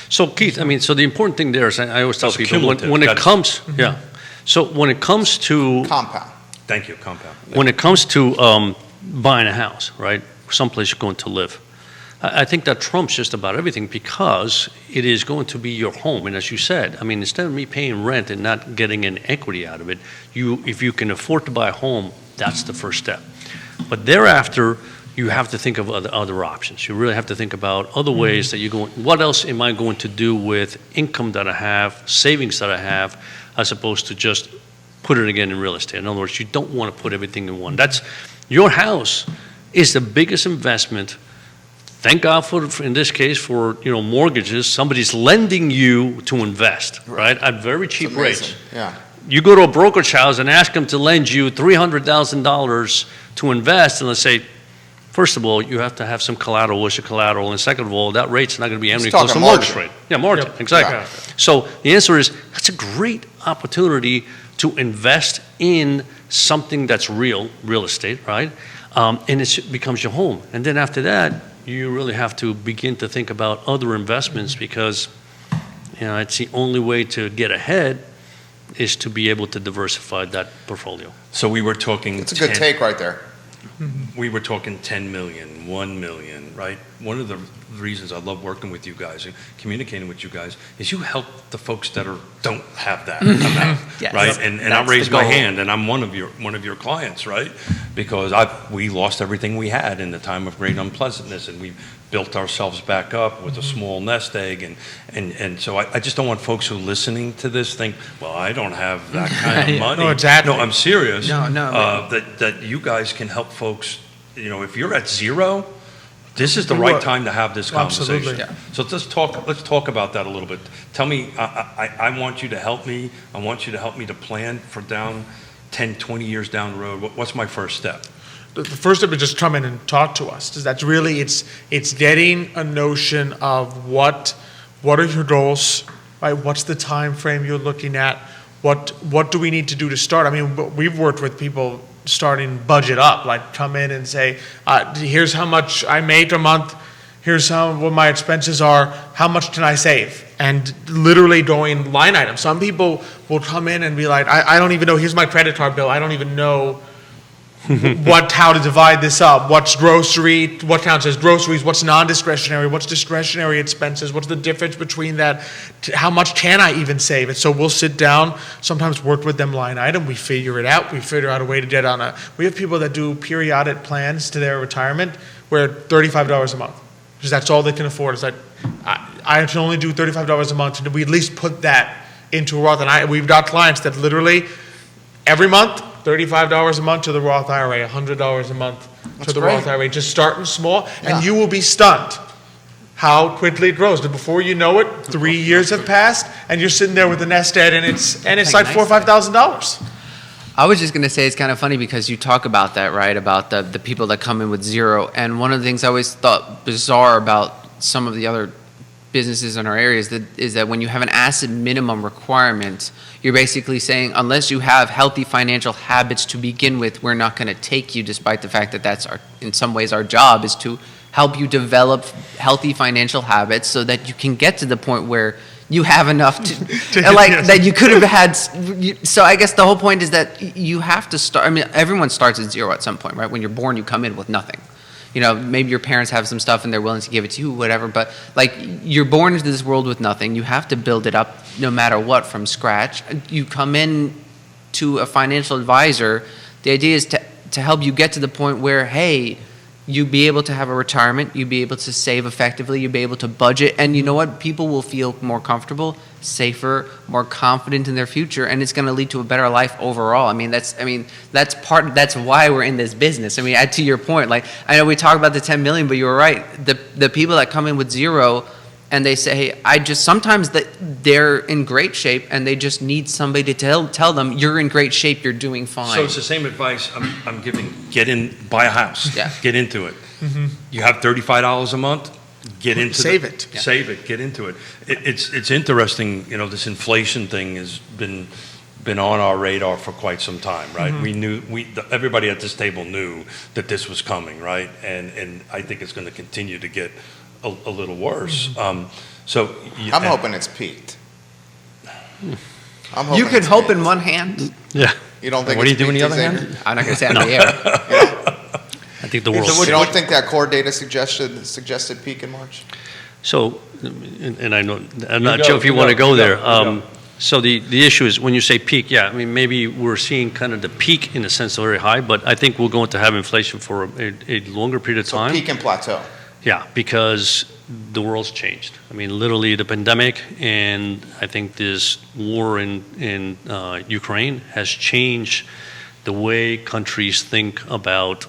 So Keith, I mean, so the important thing there is, I always tell It's people, cumulative. when it That's- comes, yeah. So when it comes to Compound. Thank you, compound. when it comes to buying a house, right, someplace you're going to live, I think that trumps just about everything, because it is going to be your home. And as you said, I mean, instead of me paying rent and not getting an equity out of it, if you can afford to buy a home, that's the first step. But thereafter, you have to think of other options. You really have to think about other ways that you're going, what else am I going to do with income that I have, savings that I have, as opposed to just put it again in real estate. In other words, you don't want to put everything in one. Your house is the biggest investment. Thank God for in this case, for mortgages. Somebody's lending you to invest, right? At very cheap rates. Yeah. You go to a brokerage house and ask them to lend you $300,000 to invest, and let's say, first of all, you have to have some collateral. What's your collateral? And second of all, that rate's not going to be anywhere close to mortgage margin. rate. Yeah, margin, Yep. exactly. Yeah. So the answer is, that's a great opportunity to invest in something that's real estate, right? And it becomes your home. And then after that, you really have to begin to think about other investments, because it's the only way to get ahead is to be able to diversify that portfolio. So we were talking. It's a good take right there. We were talking 10 million, 1 million, right? One of the reasons I love working with you guys and communicating with you guys is you help the folks that don't have that amount, Yes. right? And I'll That's the raise my goal. hand, and I'm one of your clients, right? Because we lost everything we had in the time of great unpleasantness, and we built ourselves back up with a small nest egg, and so I just don't want folks who are listening to this think, well, I don't have that kind of money. No, exactly. No, I'm serious. No. That you guys can help folks. If you're at zero, this is the right time to have this conversation. Absolutely. Yeah. So let's talk about that a little bit. Tell me, I want you to help me. I want you to help me to plan for down 10, 20 years down the road. What's my first step? The first step is just come in and talk to us. That's really, it's getting a notion of what are your goals, right? What's the time frame you're looking at? What do we need to do to start? I mean, we've worked with people starting budget up, like come in and say, here's how much I make a month. here's what my expenses are, how much can I save? And literally going line items. Some people will come in and be like, I don't even know, here's my credit card bill, I don't even know how to divide this up. What's grocery, what counts as groceries, what's non-discretionary, what's discretionary expenses, what's the difference between that, how much can I even save? And so we'll sit down, sometimes work with them line item, we figure it out, we figure out a way to get we have people that do periodic plans to their retirement where $35 a month, because that's all they can afford. It's like, I can only do $35 a month, and we at least put that into a Roth. And we've got clients that literally every month, $35 a month to the Roth IRA, $100 a month to the Roth IRA, just starting small, and you will be stunned how quickly it grows. And before you know it, 3 years have passed, and you're sitting there with a nest egg, and it's like $4,000 or $5,000. I was just going to say it's kind of funny because you talk about that, right, about the people that come in with zero. And one of the things I always thought bizarre about some of the other businesses in our areas is that when you have an asset minimum requirement, you're basically saying unless you have healthy financial habits to begin with, we're not going to take you, despite the fact that that's in some ways our job is to help you develop healthy financial habits so that you can get to the point where you have enough that you could have had. So I guess the whole point is that you have to start. I mean, everyone starts at zero at some point, right? When you're born, you come in with nothing. Maybe your parents have some stuff and they're willing to give it to you, whatever. But like, you're born into this world with nothing. You have to build it up no matter what from scratch. You come in to a financial advisor. The idea is to help you get to the point where, hey, you be able to have a retirement, you be able to save effectively, you be able to budget, and you know what? People will feel more comfortable, safer, more confident in their future, and it's going to lead to a better life overall. That's why we're in this business. To your point, like, I know we talk about the 10 million, but you were right. The people that come in with zero and they say, hey, sometimes they're in great shape and they just need somebody to tell them, you're in great shape, you're doing fine. So it's the same advice I'm giving. Buy a house. Yeah. Get into it. Mm-hmm. You have $35 a month, get into Save it. Yeah. Save it, get into it. It's interesting, this inflation thing has been on our radar for quite some time, right? Mm-hmm. Everybody at this table knew that this was coming, right? And I think it's going to continue to get a little worse. Mm-hmm. I'm hoping it's peaked. You can hope in one hand. Yeah. You don't think? What do you do in the other hand? I'm not going to say it on the air. I think the world. You don't think that core data suggested peak in March? So, and I know, I'm not sure if you want to go there. So the issue is when you say peak, maybe we're seeing kind of the peak in the sense of very high, but I think we're going to have inflation for a longer period of time. Peak and plateau. Yeah, because the world's changed. Literally the pandemic, and I think this war in Ukraine has changed the way countries think about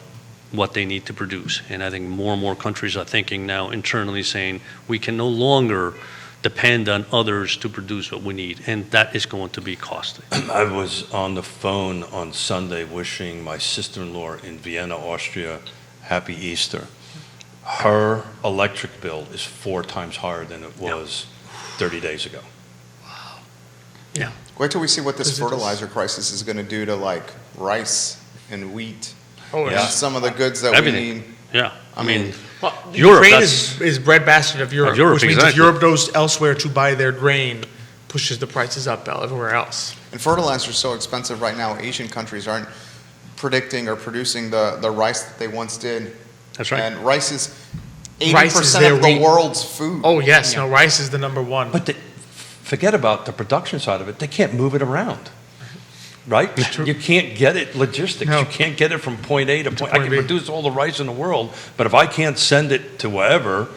what they need to produce. And I think more and more countries are thinking now internally saying, we can no longer depend on others to produce what we need, and that is going to be costly. I was on the phone on Sunday wishing my sister-in-law in Vienna, Austria, Happy Easter. Her electric bill is 4 times higher than it was 30 days ago. Wow. Yeah. Wait till we see what this fertilizer crisis is going to do to like rice and wheat and some of the goods that Everything. we need. Yeah. Well, Europe, Ukraine is breadbasket of Europe, which means if exactly. Europe goes elsewhere to buy their grain, pushes the prices up everywhere else. And fertilizer is so expensive right now. Asian countries aren't predicting or producing the rice that they once did. That's right. And rice is Rice is 80% their of the wheat. world's food. Oh, yes. No, rice is the number one. But forget about the production side of it. They can't move it around, right? You can't get it logistics. No. You can't get it from point A to point. I can B. produce all the rice in the world, but if I can't send it to wherever,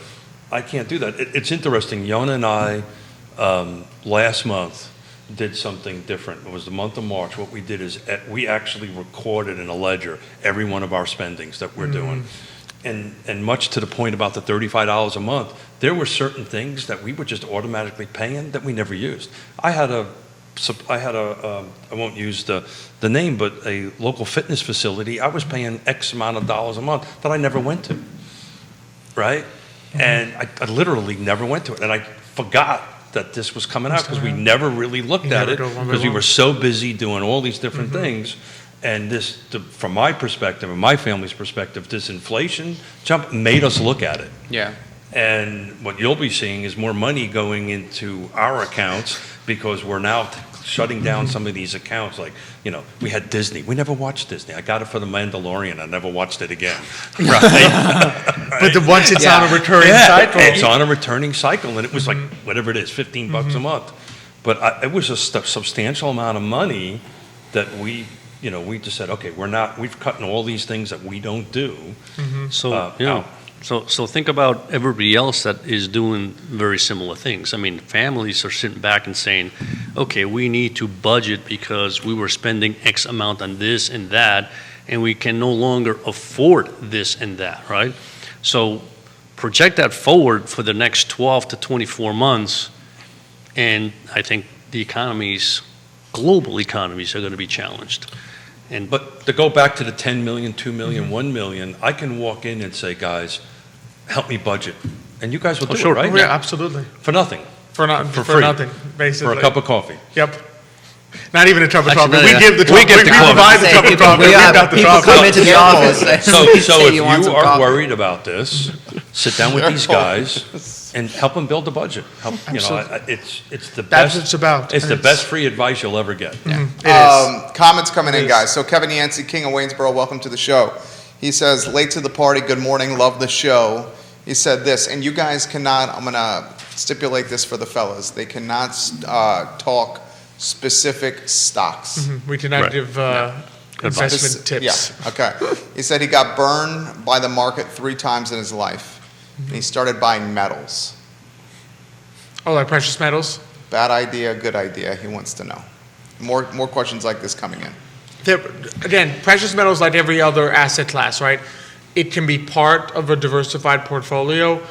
I can't do that. It's interesting. Yonna and I last month did something different. It was the month of March. What we did is we actually recorded in a ledger every one of our spendings that we're doing. And much to the point about the $35 a month, there were certain things that we were just automatically paying that we never used. I won't use the name, but a local fitness facility, I was paying X amount of dollars a month that I never went to, right? And I literally never went to it. And I forgot that this was coming out because we never really looked at it because we were so busy doing all these different things. And from my perspective and my family's perspective, this inflation jump made us look at it. Yeah. And what you'll be seeing is more money going into our accounts because we're now shutting down some of these accounts. Like, we had Disney. We never watched Disney. I got it for The Mandalorian. I never watched it again. Right? But once it's on a recurring cycle. It's on a returning cycle, and it was like, whatever it is, $15 a month. But it was a substantial amount of money that we just said, okay, we've cut all these things that we don't do. So think about everybody else that is doing very similar things. I mean, families are sitting back and saying, okay, we need to budget because we were spending X amount on this and that, and we can no longer afford this and that, right? So project that forward for the next 12 to 24 months, and I think the global economies are going to be challenged. But to go back to the 10 million, 2 million, 1 million, I can walk in and say, guys, help me budget. And you guys will do it, right? Yeah, absolutely. For nothing. For free. nothing, basically. For a cup of coffee. Yep. Not even a cup of coffee. no, We yeah. give the We coffee. give the coffee. Provide the cup of coffee. People come into the office. So say if you want you some are coffee. worried about this, sit down with these guys and help them build a budget. It's the best. That's what it's about. It's the best free advice you'll ever get. It is. Comments coming in, guys. So Kevin Yancey, King of Waynesboro, welcome to the show. He says, late to the party, good morning, love the show. He said this, and you guys cannot, I'm going to stipulate this for the fellas, they cannot talk specific stocks. We cannot Right. give Advice. investment tips. Yeah, okay. He said he got burned by the market 3 times in his life. And he started buying metals. Oh, like precious metals? Bad idea, good idea, he wants to know. More questions like this coming in. Again, precious metals, like every other asset class, right? It can be part of a diversified portfolio.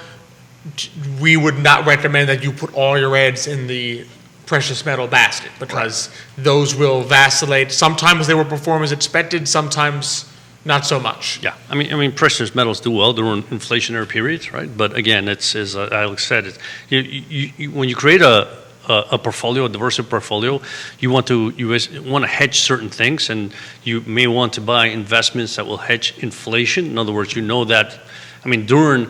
We would not recommend that you put all your eggs in the precious metal basket because those will vacillate. Sometimes they will perform as expected, sometimes not so much. Yeah, I mean, precious metals do well during inflationary periods, right? But again, it's as Alex said, when you create a portfolio, a diversified portfolio, you want to hedge certain things, and you may want to buy investments that will hedge inflation. In other words, that, during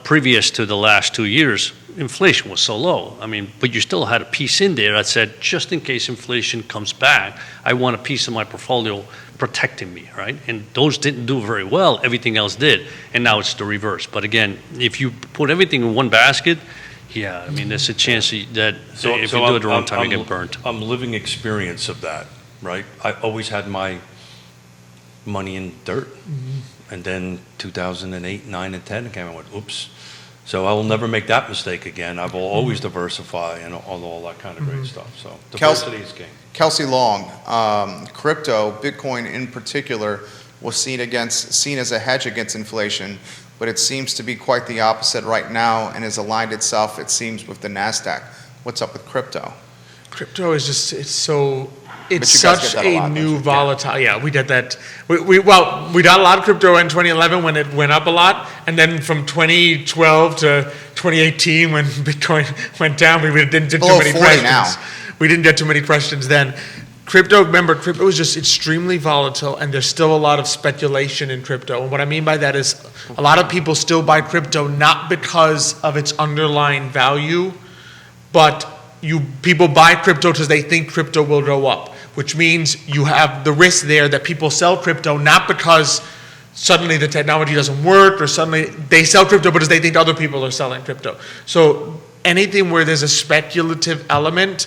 previous to the last 2 years, inflation was so low. But you still had a piece in there that said, just in case inflation comes back, I want a piece of my portfolio protecting me, right? And those didn't do very well. Everything else did, and now it's the reverse. But again, if you put everything in one basket, yeah, there's a chance that if you do it the wrong time, you get burnt. I'm living experience of that, right? I always had my money in dirt. And then 2008, 9, and 10 came, I went, oops. So I will never make that mistake again. I will always diversify and all that kind of great stuff. So diversity is king. Kelsey Long, crypto, Bitcoin in particular, was seen as a hedge against inflation, but it seems to be quite the opposite right now and has aligned itself, it seems, with the NASDAQ. What's up with crypto? Crypto is just, it's such get that a a lot, new don't you? volatile. Yeah, we did that. We got a lot of crypto in 2011 when it went up a lot, and then from 2012 to 2018 when Bitcoin went down, we didn't get too Below many 40 questions. now. We didn't get too many questions then. Crypto is just extremely volatile, and there's still a lot of speculation in crypto. And what I mean by that is a lot of people still buy crypto not because of its underlying value, but people buy crypto because they think crypto will go up, which means you have the risk there that people sell crypto not because suddenly the technology doesn't work or suddenly they sell crypto because they think other people are selling crypto. So anything where there's a speculative element,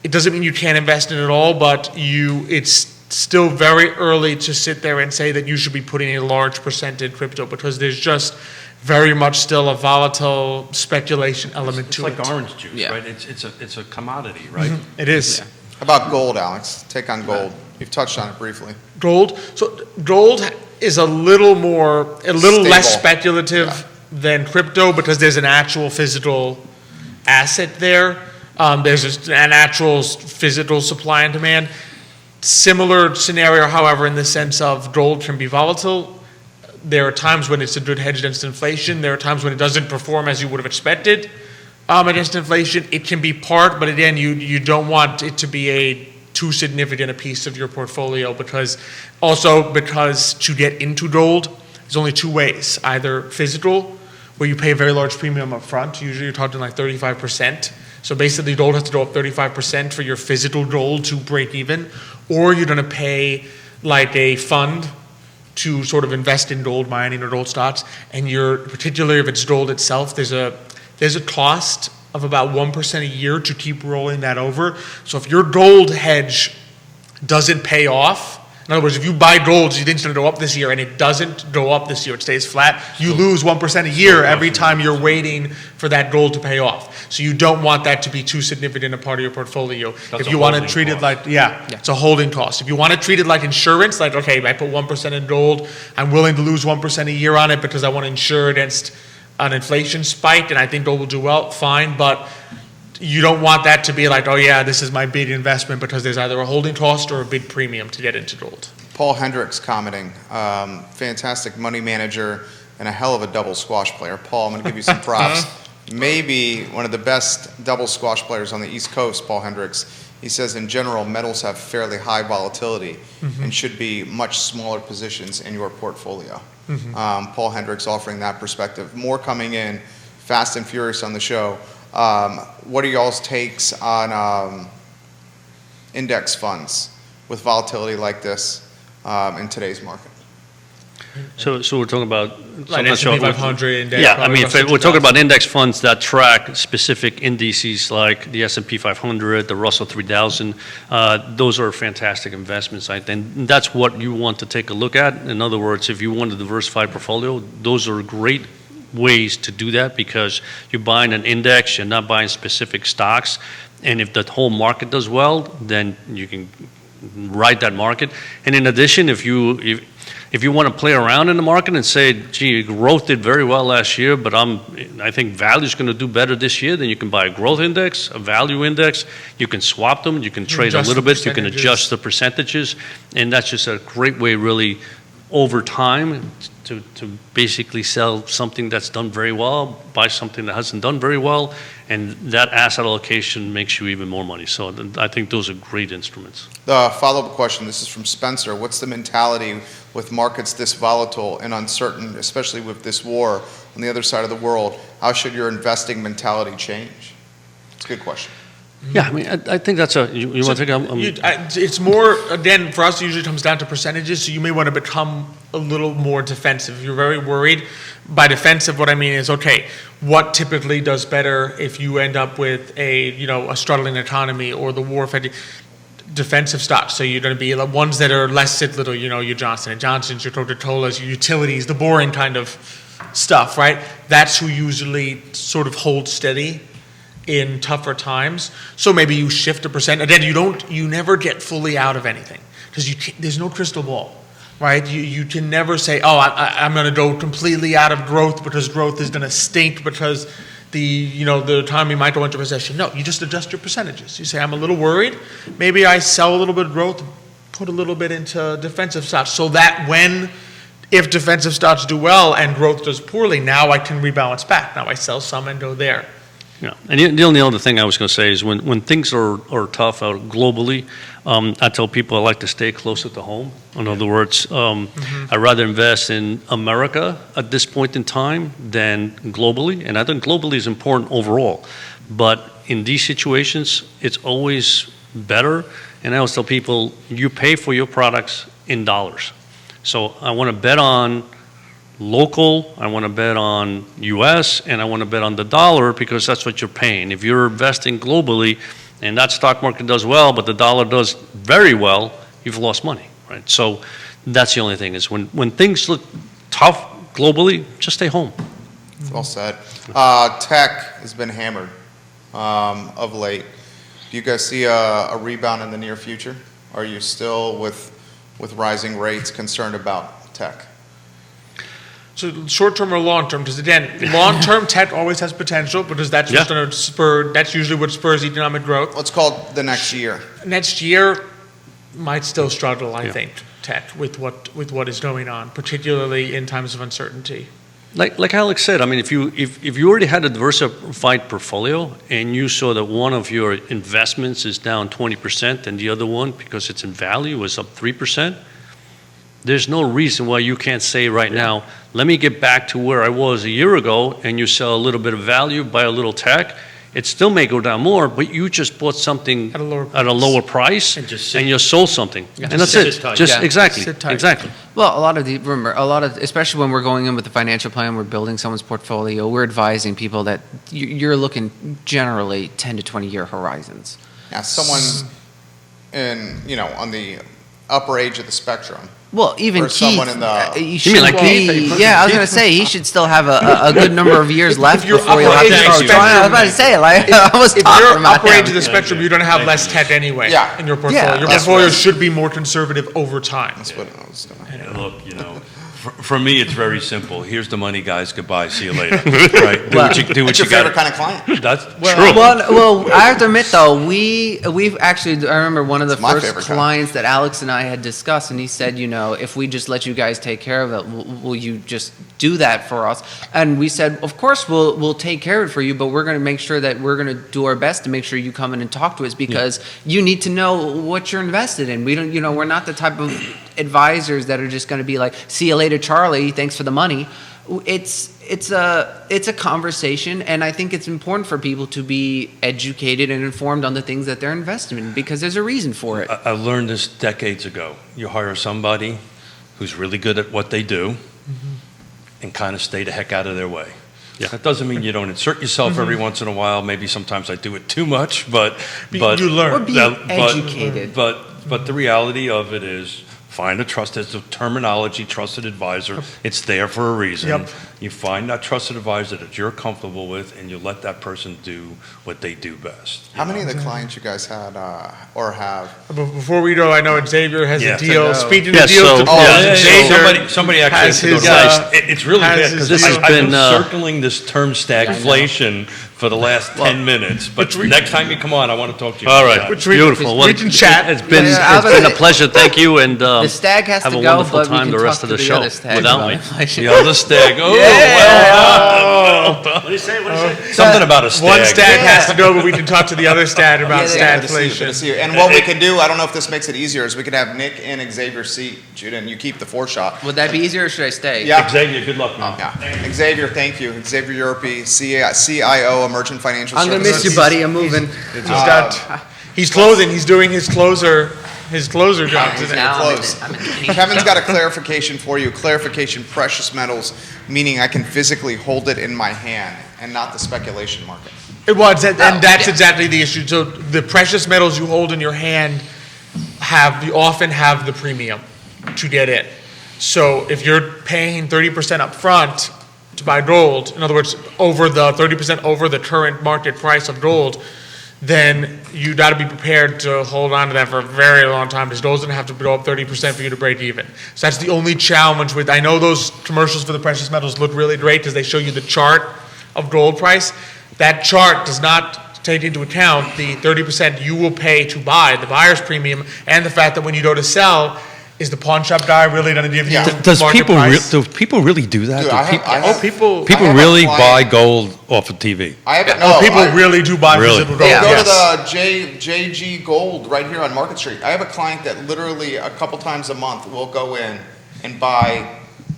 it doesn't mean you can't invest in it at all, but it's still very early to sit there and say that you should be putting a large percent in crypto because there's just very much still a volatile speculation element to it. It's like orange juice, Yeah. right? It's a commodity, right? It is. Yeah. How about gold, Alex? Take on gold. You've touched on it briefly. Gold. So gold is a little less Stable. speculative than crypto because there's an actual physical asset there. There's just an actual physical supply and demand. Similar scenario, however, in the sense of gold can be volatile. There are times when it's a good hedge against inflation. There are times when it doesn't perform as you would have expected against inflation. It can be part, but again, you don't want it to be too significant a piece of your portfolio because to get into gold, there's only 2 ways. Either physical, where you pay a very large premium up front. Usually you're talking like 35%. So basically gold has to go up 35% for your physical gold to break even, or you're gonna pay like a fund to sort of invest in gold mining or gold stocks, and particularly if it's gold itself, there's a cost of about 1% a year to keep rolling that over. So if your gold hedge doesn't pay off, in other words, if you buy gold, you think it's going to go up this year, and it doesn't go up this year, it stays flat, you lose 1% a year every time you're waiting for that gold to pay off. So you don't want that to be too significant a part of your portfolio. That's if you want to holding treat it cost. like, it's a holding cost. If you want to treat it like insurance, like, okay, I put 1% in gold, I'm willing to lose 1% a year on it because I want to insure against an inflation spike, and I think gold will do well, fine, but you don't want that to be like, oh yeah, this is my big investment, because there's either a holding cost or a big premium to get into gold. Paul Hendricks commenting, fantastic money manager and a hell of a double squash player. Paul, I'm going to give you some props. Maybe one of the best double squash players on the East Coast, Paul Hendricks. He says in general, metals have fairly high volatility and should be much smaller positions in your portfolio. Paul Hendricks offering that perspective. More coming in, fast and furious on the show. What are y'all's takes on index funds with volatility like this in today's market? So we're talking about Like S&P 500 index. Yeah, I mean, if we're talking 2000. about index funds that track specific indices like the S&P 500, the Russell 3000, those are fantastic investments, I think. And that's what you want to take a look at. In other words, if you want a diversified portfolio, those are great ways to do that, because you're buying an index, you're not buying specific stocks. And if the whole market does well, then you can ride that market. And in addition, if you want to play around in the market and say, gee, growth did very well last year, but I think value is going to do better this year, then you can buy a growth index, a value index. You can swap them. You can trade a adjust little the bit. You can percentages. adjust the percentages. And that's just a great way, really, over time, to basically sell something that's done very well, buy something that hasn't done very well, and that asset allocation makes you even more money. So I think those are great instruments. The follow-up question, this is from Spencer. What's the mentality with markets this volatile and uncertain, especially with this war on the other side of the world? How should your investing mentality change? It's a good question. Yeah, I mean, I think that's you want to take It's more, again, for us, it usually comes down to percentages, so you may want to become a little more defensive. If you're very worried, by defensive, what I mean is, okay, what typically does better if you end up with a struggling economy or the war affecting defensive stocks? So you're going to be the ones that are less cyclical, your Johnson & Johnson's, your Coca-Cola's, your utilities, the boring kind of stuff, right? That's who usually sort of holds steady in tougher times. So maybe you shift a percent. Again, you never get fully out of anything, because there's no crystal ball, right? You can never say, oh, I'm going to go completely out of growth because growth is going to stink because the economy might go into recession. No, you just adjust your percentages. You say, I'm a little worried. Maybe I sell a little bit of growth, put a little bit into defensive stocks, so that if defensive stocks do well and growth does poorly, now I can rebalance back. Now I sell some and go there. Yeah, and the only other thing I was going to say is when things are tough out globally, I tell people I like to stay closer to home. In other words, I'd rather invest in America at this point in time than globally. And I think globally is important overall. But in these situations, it's always better. And I always tell people, you pay for your products in dollars. So I want to bet on local, I want to bet on US, and I want to bet on the dollar, because that's what you're paying. If you're investing globally and that stock market does well, but the dollar does very well, you've lost money, right? So that's the only thing, is when things look tough globally, just stay home. Well said. Tech has been hammered of late. Do you guys see a rebound in the near future? Are you still, with rising rates, concerned about tech? So short-term or long-term? Because again, long-term tech always has potential, because that's what's going to that's usually what spurs economic growth. Let's call it the next year. Next year might still struggle, I think, tech with what is going on, particularly in times of uncertainty. Like Alex said, I mean, if you already had a diversified portfolio and you saw that one of your investments is down 20% and the other one, because it's in value, was up 3%, there's no reason why you can't say right now, let me get back to where I was a year ago, and you sell a little bit of value, buy a little tech. It still may go down more, but you just bought something At a lower at a lower price, And just sit- and you sold something. Yeah. And that's Just it. sit tight. Just, Yeah. exactly, Sit tight. exactly. Well, especially when we're going in with the financial plan, we're building someone's portfolio, we're advising people that you're looking generally 10 to 20 year horizons. Now, someone on the upper age of the spectrum. Well, even Or someone Keith, in the- you You should mean like be, Keith? yeah, I was going to say, he should still have a good number of years left you're before he'll upper have to age start of drawing. I was spectrum, about to say, like, I was If talking you're about upper age of him. the spectrum, you're going to have less TED anyway Yeah. in your portfolio. Yeah. Your That's portfolio right. should be more conservative over time. That's what I was gonna. And look, for me, it's very simple. Here's the money, guys. Goodbye. See you later. Right? Do what you What's your favorite got. kind of client? That's true. Well, I have to admit though, we've actually, I remember one of the It's my first favorite kind. clients that Alex and I had discussed, and he said, if we just let you guys take care of it, will you just do that for us? And we said, of course, we'll take care of it for you, but we're going to make sure that we're going to do our best to make sure you come in and talk to us, because you need to know what you're invested in. We don't, we're not the type of advisors that are just going to be like, see you later, Charlie, thanks for the money. It's a conversation, and I think it's important for people to be educated and informed on the things that they're investing in, because there's a reason for it. I learned this decades ago. You hire somebody who's really good at what they do and kind of stay the heck out of their way. Yeah. That doesn't mean you don't insert yourself every once in a while. Maybe sometimes I do it too much, but You learn. Or be educated. But the reality of it is, find a trusted, it's a terminology, trusted advisor. It's there for a reason. Yep. You find that trusted advisor that you're comfortable with, and you let that person do what they do best. How many of the clients you guys had or have? But before we go, I know Xavier has Yeah. a deal. No. Speaking Yeah, of deals, so- to yeah, Xavier Somebody actually has has to go his, to this. It's really has bad his because This has I've been been, circling this term stagflation for the last 10 minutes. But next time you come on, I want to talk to you. All about right, that. Which we- beautiful. Well, we can chat. It's been Yeah, it's been a pleasure. Thank you, and The stag has have to a go, wonderful but we time can the rest talk of to the the show other stags without about me. inflation. The other stag. Oh, What do you say? What do you say? something about a stag. one stag has to go, but we can talk to the other stag about Yeah, Good to see you, good to stagflation. see you. And what we can do, I don't know if this makes it easier, is we could have Nick and Xavier seat, Judah, and you keep the 4-shot. Would that be easier, or should I stay? Yeah. Xavier, good luck, man. Yeah. Xavier, thank you. Xavier Urpí, CIO, Emergent Financial I'm Services. gonna miss you, buddy. I'm moving. He's closing. He's doing his closer job today. Now close. I'm in Kevin's got a clarification for you. Clarification, precious metals, meaning I can physically hold it in my hand and not the speculation market. It was, and that's yeah. exactly the issue. So the precious metals you hold in your hand you often have the premium to get in. So if you're paying 30% up front to buy gold, in other words, over the 30% over the current market price of gold, then you got to be prepared to hold on to that for a very long time, because gold's going to have to go up 30% for you to break even. So that's the only challenge with, I know those commercials for the precious metals look really great because they show you the chart of gold price. That chart does not take into account the 30% you will pay to buy, the buyer's premium, and the fact that when you go to sell, is the pawn shop guy really going to give you Yeah. the Does market people price? do people really do that? Dude, Do I have- people I have- people people I have a really buy client- gold off of TV? I haven't, people really do buy Really? physical gold. Yeah. Go Yes. to the JG Gold right here on Market Street. I have a client that literally a couple times a month will go in and buy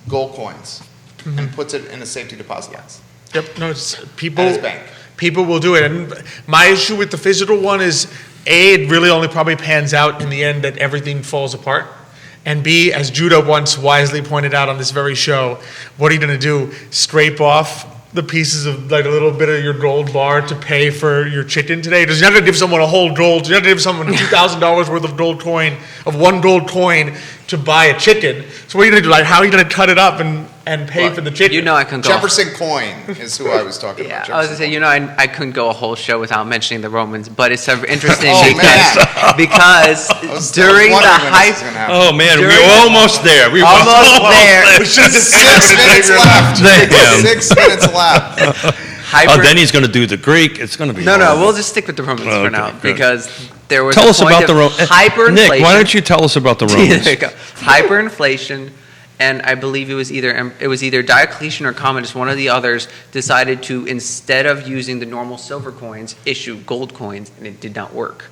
gold coins and puts it in a safety deposit box Yep, no, it's people. at his bank. People will do it. And my issue with the physical one is, A, it really only probably pans out in the end that everything falls apart. And B, as Judah once wisely pointed out on this very show, what are you going to do? Scrape off the pieces of like a little bit of your gold bar to pay for your chicken today? Because you're not going to give someone a whole gold, you're not going to give someone $2,000 worth of gold coin, of one gold coin to buy a chicken. So what are you going to do? Like, how are you going to cut it up and pay for the chicken? You know I can go. Jefferson Coin is who I was talking Yeah, about. I was gonna say, I couldn't go a whole show without mentioning the Romans, but it's interesting Oh, because was during the wondering when this was hype, gonna happen. Oh man, During- we're almost there. We were almost there. We should have just 6 minutes left. Damn. 6 minutes left. Oh, hyper. then he's going to do the Greek. It's going to be No, horrible. we'll just stick with the Romans Okay, for now good. because there was Tell a us point about of the Romans. hyperinflation. Nick, why don't you tell us about the Romans? There you go. Hyperinflation, and I believe it was either Diocletian or Commodus, one of the others, decided to, instead of using the normal silver coins, issue gold coins, and it did not work.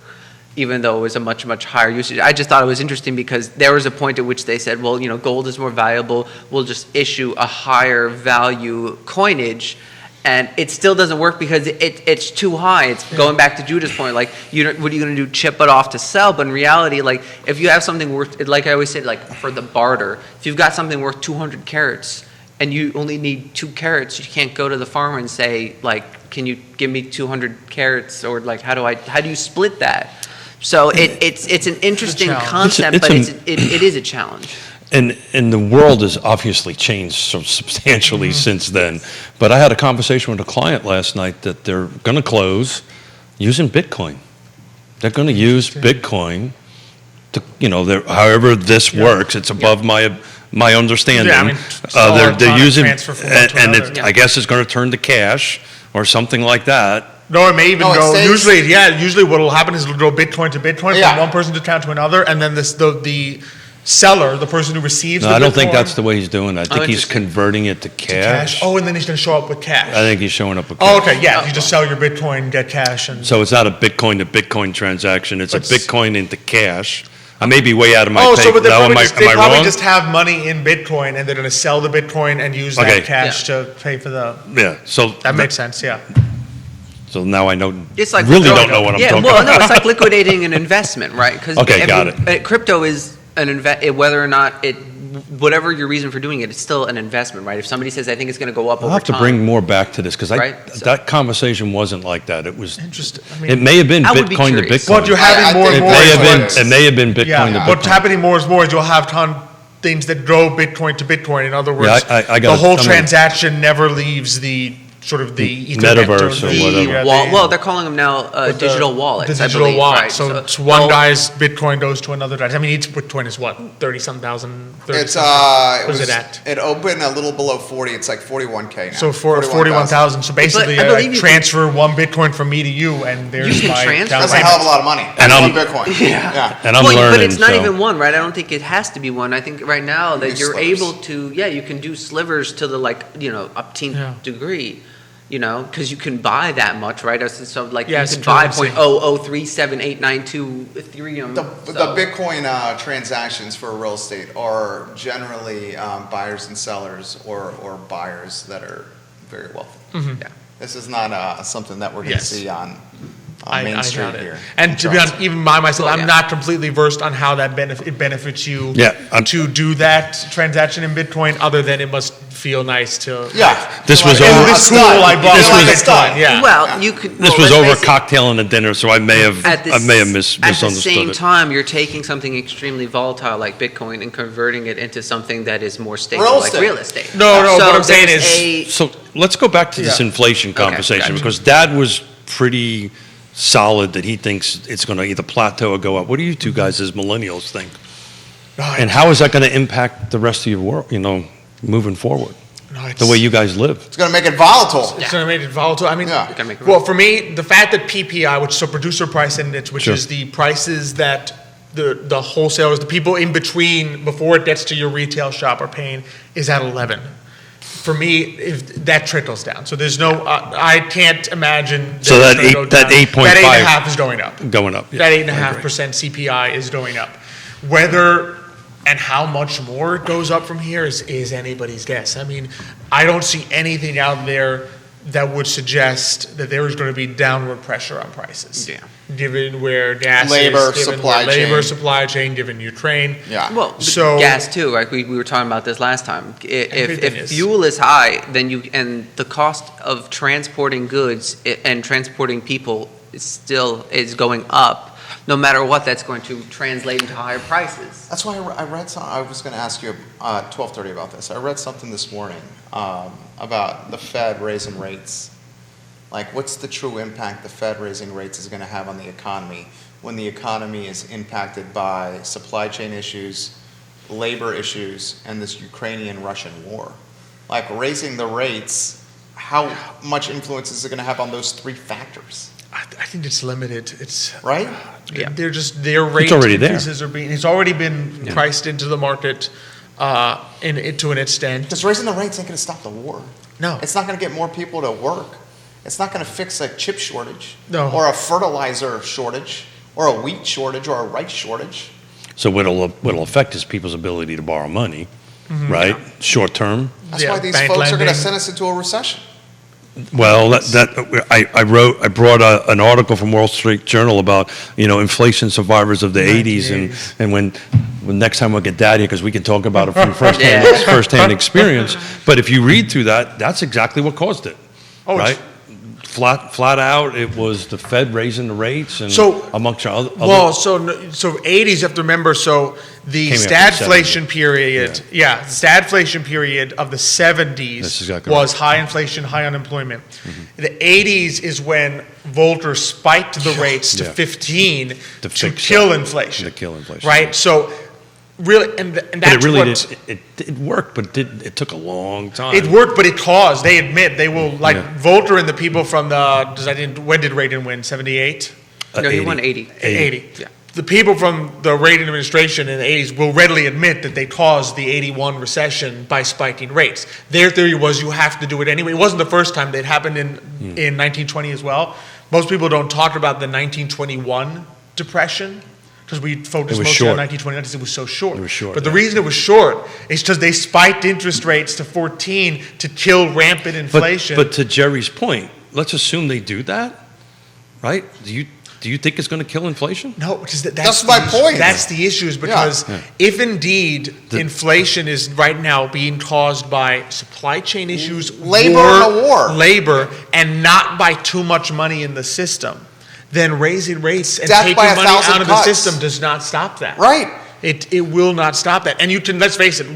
even though it was a much, much higher usage. I just thought it was interesting because there was a point at which they said, well, gold is more valuable. We'll just issue a higher value coinage. And it still doesn't work because it's too high. It's going back to Judah's point, like, what are you going to do, chip it off to sell? But in reality, like, if you have something worth, like I always said, like, for the barter, if you've got something worth 200 carats and you only need 2 carats, you can't go to the farmer and say, like, can you give me 200 carats? Or, like, how do you split that? So it's an interesting concept, but it is a challenge. And the world has obviously changed so substantially since then. But I had a conversation with a client last night that they're going to close using Bitcoin. They're going to use Bitcoin to, however this works. It's above my understanding. Yeah, they're using, transfer from one to another. I guess it's going to turn to cash or something like that. No, it may even No, it go. stays- Usually what will happen is it'll go Bitcoin to Bitcoin Yeah. from one person to town to another, and then the seller, the person who receives No, the I don't think Bitcoin that's the way he's doing it. I think he's interesting. converting it to to cash. Oh, and then he's going to show up with cash. I think he's showing up with cash. Oh, okay, yeah. You just sell your Bitcoin, get cash, and So it's not a Bitcoin to Bitcoin transaction. It's a It's- Bitcoin into cash. I may be way out of my oh, tape. so but they Now, probably, am I probably wrong? just have money in Bitcoin, and they're going to sell the Bitcoin and use Okay. that cash to pay for the. Yeah. So That makes sense. Yeah. So now I know. It's like really don't know what I'm talking well, about. no, it's like liquidating an investment, right? Because Okay, got it. Crypto is whether or not whatever your reason for doing it, it's still an investment, right? If somebody says, I think it's going to go up I'll over have to time. bring more back to this because Right, so- that conversation wasn't like that. It was. Interesting. I It mean, may have been I would be Bitcoin to curious. Bitcoin. what you're having I more and think It more. may is have been. what- It may have been Bitcoin to Yeah, Bitcoin. what's happening more is you'll have things that go Bitcoin to Bitcoin. In other words, I the gotta- whole I'm gonna- transaction never leaves the sort of the Ethernet Metaverse or the- whatever. yeah, Well, they're calling them now with the- digital wallets. The I digital believe, wallet. right? So, it's one well, guy's Bitcoin goes to another guy's. I mean, each Bitcoin is what, 30-some thousand? 30 It's what is it at? it opened a little below 40. It's like 41K now. So for 41,000. So basically, I believe you transfer one Bitcoin from me to you, and there's can my transfer? That's a hell of a lot of money. And One I'm- Bitcoin. Yeah. And I'm well, learning. but it's not so. even one, right? I don't think it has to be one. I think right now that do you're slivers. able to, you can do slivers to the upteenth Yeah. degree, because you can buy that much, right? So like Yeah, you it's can buy currency. 0.0037892 Ethereum. The so- Bitcoin transactions for real estate are generally buyers and sellers or buyers that are very wealthy. Yeah. This is not something that we're going to Yes. see on I Main Street doubt it. here. And to be honest, even by myself, Well, I'm yeah. not completely versed on how that it benefits you Yeah, to do that transaction in Bitcoin, other than it must feel nice to. Yeah. This was Like, over- oh, It's cool. stud. I bought This my was a Bitcoin. stud. Yeah. Well, you could. This well, was let's over face it, cocktail and a dinner, so I may have At the misunderstood same it. time, you're taking something extremely volatile like Bitcoin and converting it into something that is more stable, Real like estate. real estate. No, So what I'm saying there's is- So let's go back to this Yeah. inflation conversation gotcha. because Dad was pretty solid that he thinks it's going to either plateau or go up. What do you two guys as millennials think? And how is that going to impact the rest of your world, moving forward? The way you guys live? It's going to make it volatile. It's going to make it volatile. I mean, Yeah. Gotta make it well, for me, the fact that PPI, which is a producer price index, which Sure. is the prices that the wholesalers, the people in between, before it gets to your retail shop are paying, is at 11. For me, if that trickles down. So there's no, I can't imagine. So it's that gonna eight- go that down. 8.5 That 8.5 is going up. Going up. Yeah, That I agree. 8.5% CPI is going up. Whether and how much more it goes up from here is anybody's guess. I mean, I don't see anything out there that would suggest that there is going to be downward pressure on prices. Yeah. Given where gas Labor, is, given supply where labor, chain. supply chain, given Ukraine. Yeah. Well, So- gas too, right? We were talking about this last time. Everything If is. fuel is high, then and the cost of transporting goods and transporting people is going up. No matter what, that's going to translate into higher prices. That's why I read some. I was going to ask you at 12:30 about this. I read something this morning about the Fed raising rates. Like, what's the true impact the Fed raising rates is going to have on the economy when the economy is impacted by supply chain issues, labor issues, and this Ukrainian-Russian war? Like, raising the rates, how much influence is it going to have on those three factors? I think it's limited. It's Right? Yeah. They're just their rate already there. increases are being. It's already been priced into the market, to an extent. Because raising the rates ain't going to stop the war. No. It's not going to get more people to work. It's not going to fix a chip shortage. No. Or a fertilizer shortage. or a wheat shortage or a rice shortage. So what'll affect is people's ability to borrow money, right? Short term. That's Yeah, why these bank folks are going to lending. send us into a recession. Well, I brought an article from Wall Street Journal about, inflation survivors of the 80s, and when next time we'll get Dad here, because we can talk about it from firsthand experience. But if you read through that, that's exactly what caused it, Oh, it's- right? Flat out, it was the Fed raising the rates and So- amongst other. Well, so 80s, you have to remember, so the Came after stagflation period, the stagflation period of the 70s That's exactly was high inflation, high unemployment. The 80s is when Volcker spiked the rates to Yeah. 15 to fix kill that. inflation. To kill inflation. Right? So really, and But that's it really what... it worked, but it took a long time. It worked, but it caused. They admit they will, like Yeah. Volcker and the people from when did Reagan win? 78? No, he won 80. 80. Yeah. The people from the Reagan administration in the 80s will readily admit that they caused the 81 recession by spiking rates. Their theory was you have to do it anyway. It wasn't the first time. It happened in 1920 as well. Most people don't talk about the 1921 depression because we focused was mostly short. on 1920 because it was so short. It was short, But the yeah. reason it was short is because they spiked interest rates to 14 to kill rampant inflation. But to Jerry's point, let's assume they do that, right? Do you think it's going to kill inflation? No, because That's my point. That's the issue is because if indeed inflation is right now being caused by supply chain issues, Labor and a war. labor, and not by too much money in the system, then raising rates and Death taking by money 1,000 out of the cuts. system does not stop that. Right. It will not stop that. And let's face it,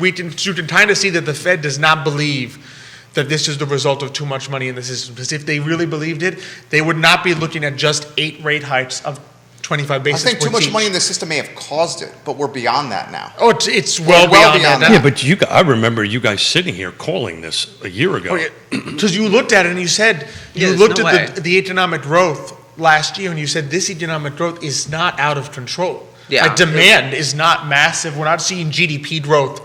you can kind of see that the Fed does not believe that this is the result of too much money in the system. Because if they really believed it, they would not be looking at just 8 rate hikes of 25 I basis think points too much each. money in the system may have caused it, but we're beyond that now. Oh, it's well, well beyond, beyond that. that. Yeah, but I remember you guys sitting here calling this a year ago. Because you looked at it and you said, Yeah, you there's looked no at way. the economic growth last year and you said this economic growth is not out of control. Yeah. Like demand is not massive. We're not seeing GDP growth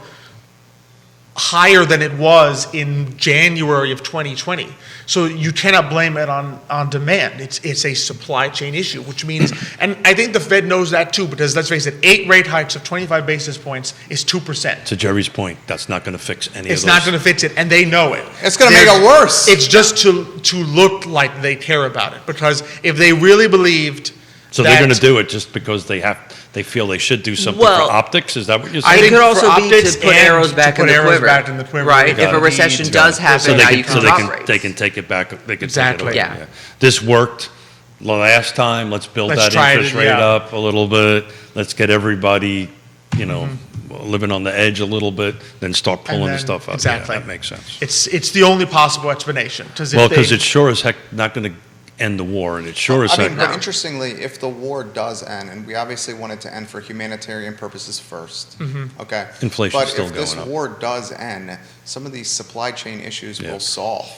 higher than it was in January of 2020. So you cannot blame it on demand. It's a supply chain issue, which means, and I think the Fed knows that too, because let's face it, 8 rate hikes of 25 basis points is 2%. To Jerry's point, that's not going to fix any of It's those. not going to fix it, and they know it. It's gonna make it worse. It's just to look like they care about it, because if they really believed So they're that- going to do it just because they feel they should do something Well, for optics? Is that what you're I It saying? think could for also be optics to put and arrows to back put in the arrows quiver. back in the quiver. Right? Got If a it. recession Got does it. happen, So now you can drop rates. they can take it back. They can Exactly. take it away. Yeah. This worked last time. Let's build Let's that try it, interest rate yeah. up a little bit. Let's get everybody, living on the edge a little bit. Then start pulling then- the stuff up. exactly. Yeah, that makes sense. It's the only possible explanation. Well, because it's sure as heck not going to end the war, and it's sure as I heck. mean, but interestingly, if the war does end, and we obviously want it to end for humanitarian purposes first, okay? Inflation's But still if this going up. war does end, some of these supply chain issues Yeah. will solve.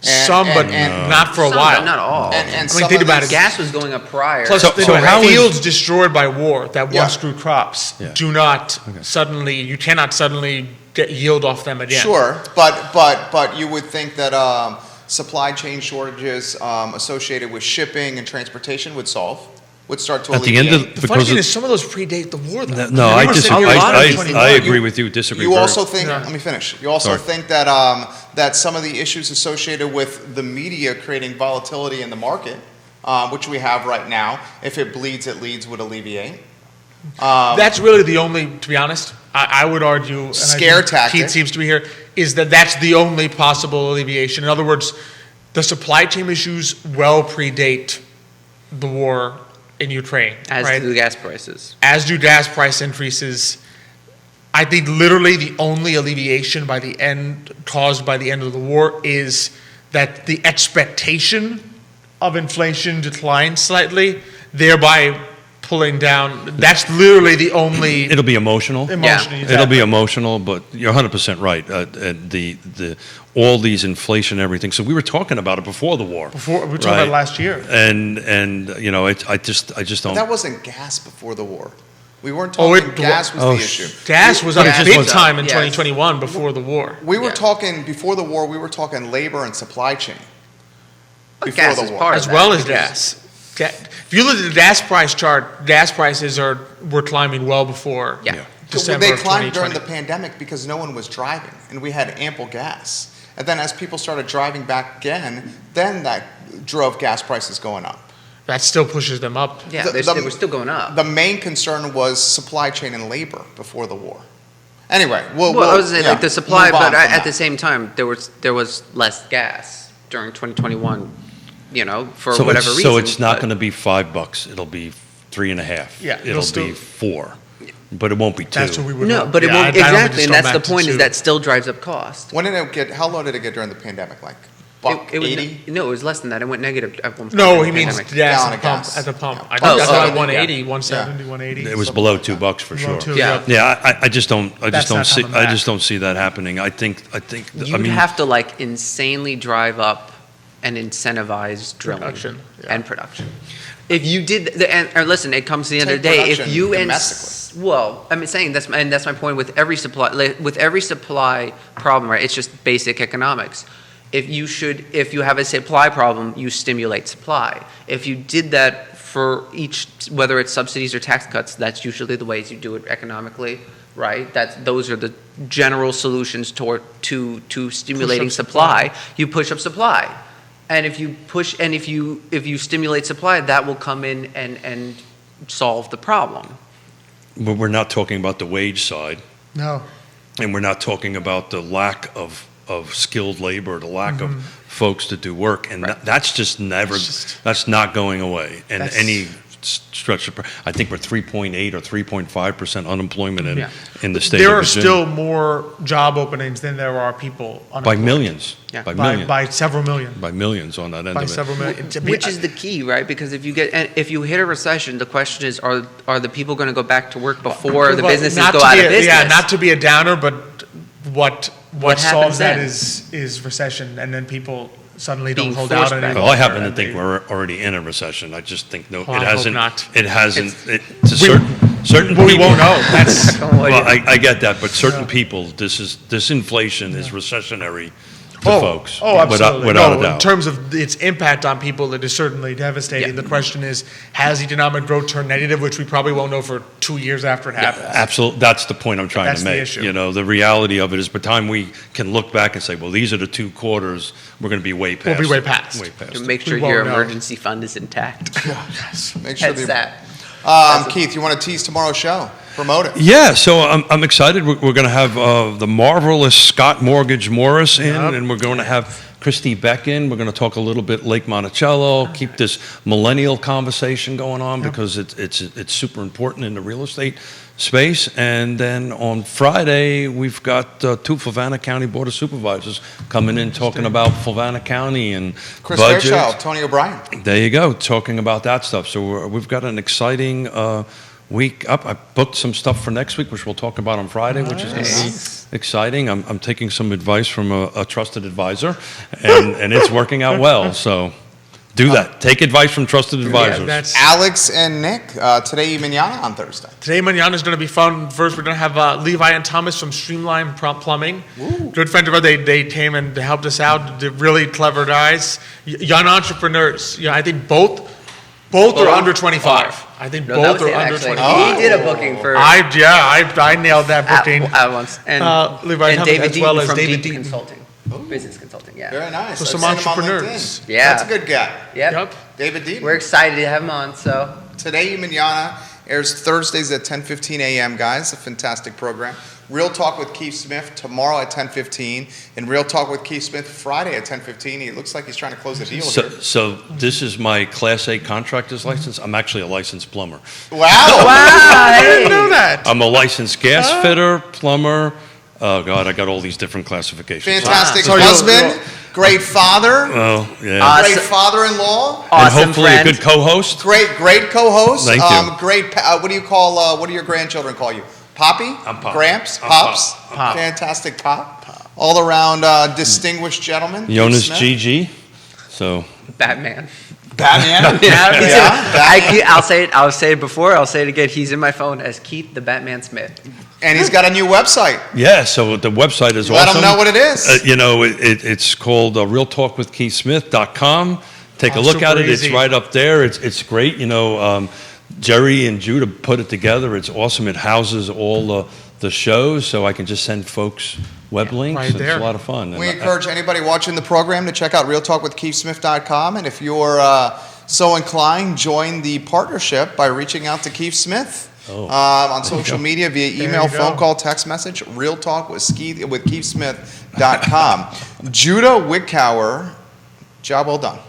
some, but not for a Some, while. but not all. And I mean, think about it. Gas was going up prior. Plus, So the how is- fields destroyed by war that Yeah. once grew crops Yeah. do not you cannot suddenly get yield off them again. Sure, but you would think that supply chain shortages associated with shipping and transportation would start to At the alleviate. end of The funny because thing of, is, some of those predate the war, though. no, I I mean, disagree. a lot of I 21. agree with you. Disagree. You very- also think, Yeah. let me finish. You also Sorry. think that that some of the issues associated with the media creating volatility in the market, which we have right now, if it bleeds, it leads, would alleviate. That's really the only, to be honest, I would argue, and I Scare think tactic. Keith seems to be here, is that's the only possible alleviation. In other words, the supply chain issues well predate the war in Ukraine, As right? do the gas prices. As do gas price increases. I think literally the only alleviation caused by the end of the war is that the expectation of inflation declines slightly, thereby pulling down. That's literally the only It'll be emotional. emotion. Yeah. It'll be emotional, but you're 100% right. All these inflation, and everything. So we were talking about it before the war. Before we were talking right? about it last year. And I just But don't. that wasn't gas before the war. We weren't Oh, talking it- gas was oh, the issue. Gas was But up it just big wasn't- time in yes. 2021 before the war. We were Yeah. talking, before the war, we were talking labor and supply chain. But Before gas the is war. part of As that well as because- gas. If you look at the gas price chart, gas prices were climbing well before Yeah. December They of climbed 2020. during the pandemic because no one was driving, and we had ample gas. And then as people started driving back again, then that drove gas prices going up. That still pushes them up. Yeah, The- they were still going up. The main concern was supply chain and labor before the war. Anyway, we'll Well, I was saying, like, yeah, the supply, move on but from at that. the same time, there was less gas during 2021, for whatever reason. So it's not but- going to be $5, it'll be 3.5. Yeah, it'll It'll still- be 4, but it won't be 2. That's what we would No, hope. but it Yeah, won't, I don't think exactly, it's and that's the still back to point, is two. that still drives up cost. When did it get, how low did it get during the pandemic? Like It was, $1.80? no, it was less than that. It went negative at one point. No, during he the means pandemic. gas Gallon at of the pump. gas. At the pump. Yeah. I think Oh, that's so- like 180, 170, 180. It was below $2 for sure. Below two, Yeah. Yeah, I just don't, That's not coming I back. just don't see that happening. I think, I You'd mean, have to like insanely drive up and incentivize drilling Production, yeah. and production. If you did, or listen, it comes to the end of the Take day. If production you domestically. well, I'm saying that's my point with every supply, problem, right? It's just basic economics. If you have a supply problem, you stimulate supply. If you did that for each, whether it's subsidies or tax cuts, that's usually the ways you do it economically, right? Those are the general solutions to stimulating supply. You push up supply. And if you stimulate supply, that will come in and solve the problem. but we're not talking about the wage side, No. and we're not talking about the lack of skilled labor, the lack of Mm-hmm. folks to do work, and that's just never, that's not going away. And That's- any stretch of, I think we're 3.8 or 3.5% unemployment Yeah. in the state There of are Virginia. still more job openings than there are people By unemployed. millions, Yeah. by By millions, several million. by millions on that end By of it. several million. Which is the key, right? Because if you hit a recession, the question is, are the people going to go back to work before the Well, businesses not go to out be of a- business? Yeah, not to be a downer, but what What happens solves that then? is recession, and then people suddenly Being don't hold forced out back. anymore. Well, I happen to and think they- we're already in a recession. I just think Well, I it hope hasn't. not. It hasn't. It's- To certain Well, we people. won't know. That's Well, I get that, but certain people, this inflation is recessionary to folks. Oh, absolutely. Without No, a doubt. in terms of its impact on people, it is certainly devastating. Yeah. The question is, has economic growth turned negative, which we probably won't know for 2 years after it happens. Absolutely, that's the point I'm trying That's to the make. issue. The reality of it is by the time we can look back and say, well, these are the 2 quarters, we're going to be way past. We'll be way past. Way past. To it. make sure We won't your know. emergency fund is intact. Make sure That's the, that. Keith, you want to tease tomorrow's show? Promote it. Yeah, so I'm excited. We're going to have the marvelous Scott Mortgage Morris in, Yep. and we're going to have Christy Beck in. We're going to talk a little bit Lake Monticello, keep this millennial conversation going on because it's super important in the real estate space. And then on Friday, we've got 2 Fluvanna County Board of Supervisors coming in talking about Fluvanna County and Chris budget. Fairchild, Tony O'Brien. There you go, talking about that stuff. So we've got an exciting week up. I booked some stuff for next week, which we'll talk about on Friday, which is going to be exciting. I'm taking some advice from a trusted advisor, and it's working out well. So do that. Take advice from trusted advisors. That's Alex and Nick, today Yonna on Thursday. Today, Manana is going to be fun. First, we're going to have Levi and Thomas from Streamline Plumbing. Good friend of ours. They came and they helped us out. They're really clever guys. Young entrepreneurs. Yeah, I think both are under 25. I think No, that both was are him, under actually. 25. He did a booking for I nailed that booking. at once. And, Levi and Thomas, David as well Deaton as from David Deaton Deaton. Consulting. Business consulting, yeah. Very nice. So I've some seen him on entrepreneurs. LinkedIn. Yeah. That's a good guy. Yep. David Deaton. We're excited to have him on, so. Today Yonna airs Thursdays at 10:15 a.m., guys. A fantastic program. Real Talk with Keith Smith tomorrow at 10:15, and Real Talk with Keith Smith Friday at 10:15. He looks like he's trying to close a deal here. So this is my Class A contractor's license. I'm actually a licensed plumber. Wow. I didn't know that. I'm a licensed gas fitter, plumber. Oh God, I got all these different classifications. Fantastic So husband, great father, Oh yeah. Awesome. great father-in-law, And Awesome hopefully friend. a good co-host. great co-host. Thank you. Great. What do you call? What do your grandchildren call you? Poppy? I'm Pop. Gramps? I'm Pops? Pop. Fantastic Pop. All around distinguished gentleman. Keith Jonas Smith. GG. So Batman. Batman. Yeah, he's Yeah, I'll say it before, I'll say it again. He's in my phone as Keith the Batman Smith. And he's got a new website. yeah, so the website is Let awesome. him know what it is. It's called realtalkwithkeithsmith.com. take a Oh, look at super it. It's easy. right up there. It's great. Jerry and Judah put it together. It's awesome. It houses all the shows, so I can just send folks web links. right It's there. a lot of fun. We And encourage anybody watching the program to check out realtalkwithkeithsmith.com, and if you're so inclined, join the partnership by reaching out to Keith Smith on social media via email, you go. phone call, text message, realtalkwithkeithsmith.com. Judah Wickauer, job well done.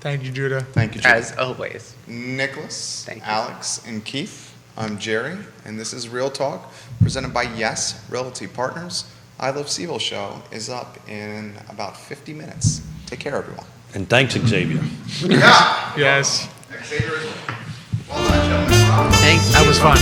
Thank you, Judah. Thank you, Judah. As always. Nicholas, Thank you. Alex, and Keith. I'm Jerry, and this is Real Talk, presented by Yes Realty Partners. I Love CVille show is up in about 50 minutes. Take care, everyone. and thanks, Xavier. Yeah. Yes, Xavier, well done, gentlemen. Thank you. that was fun.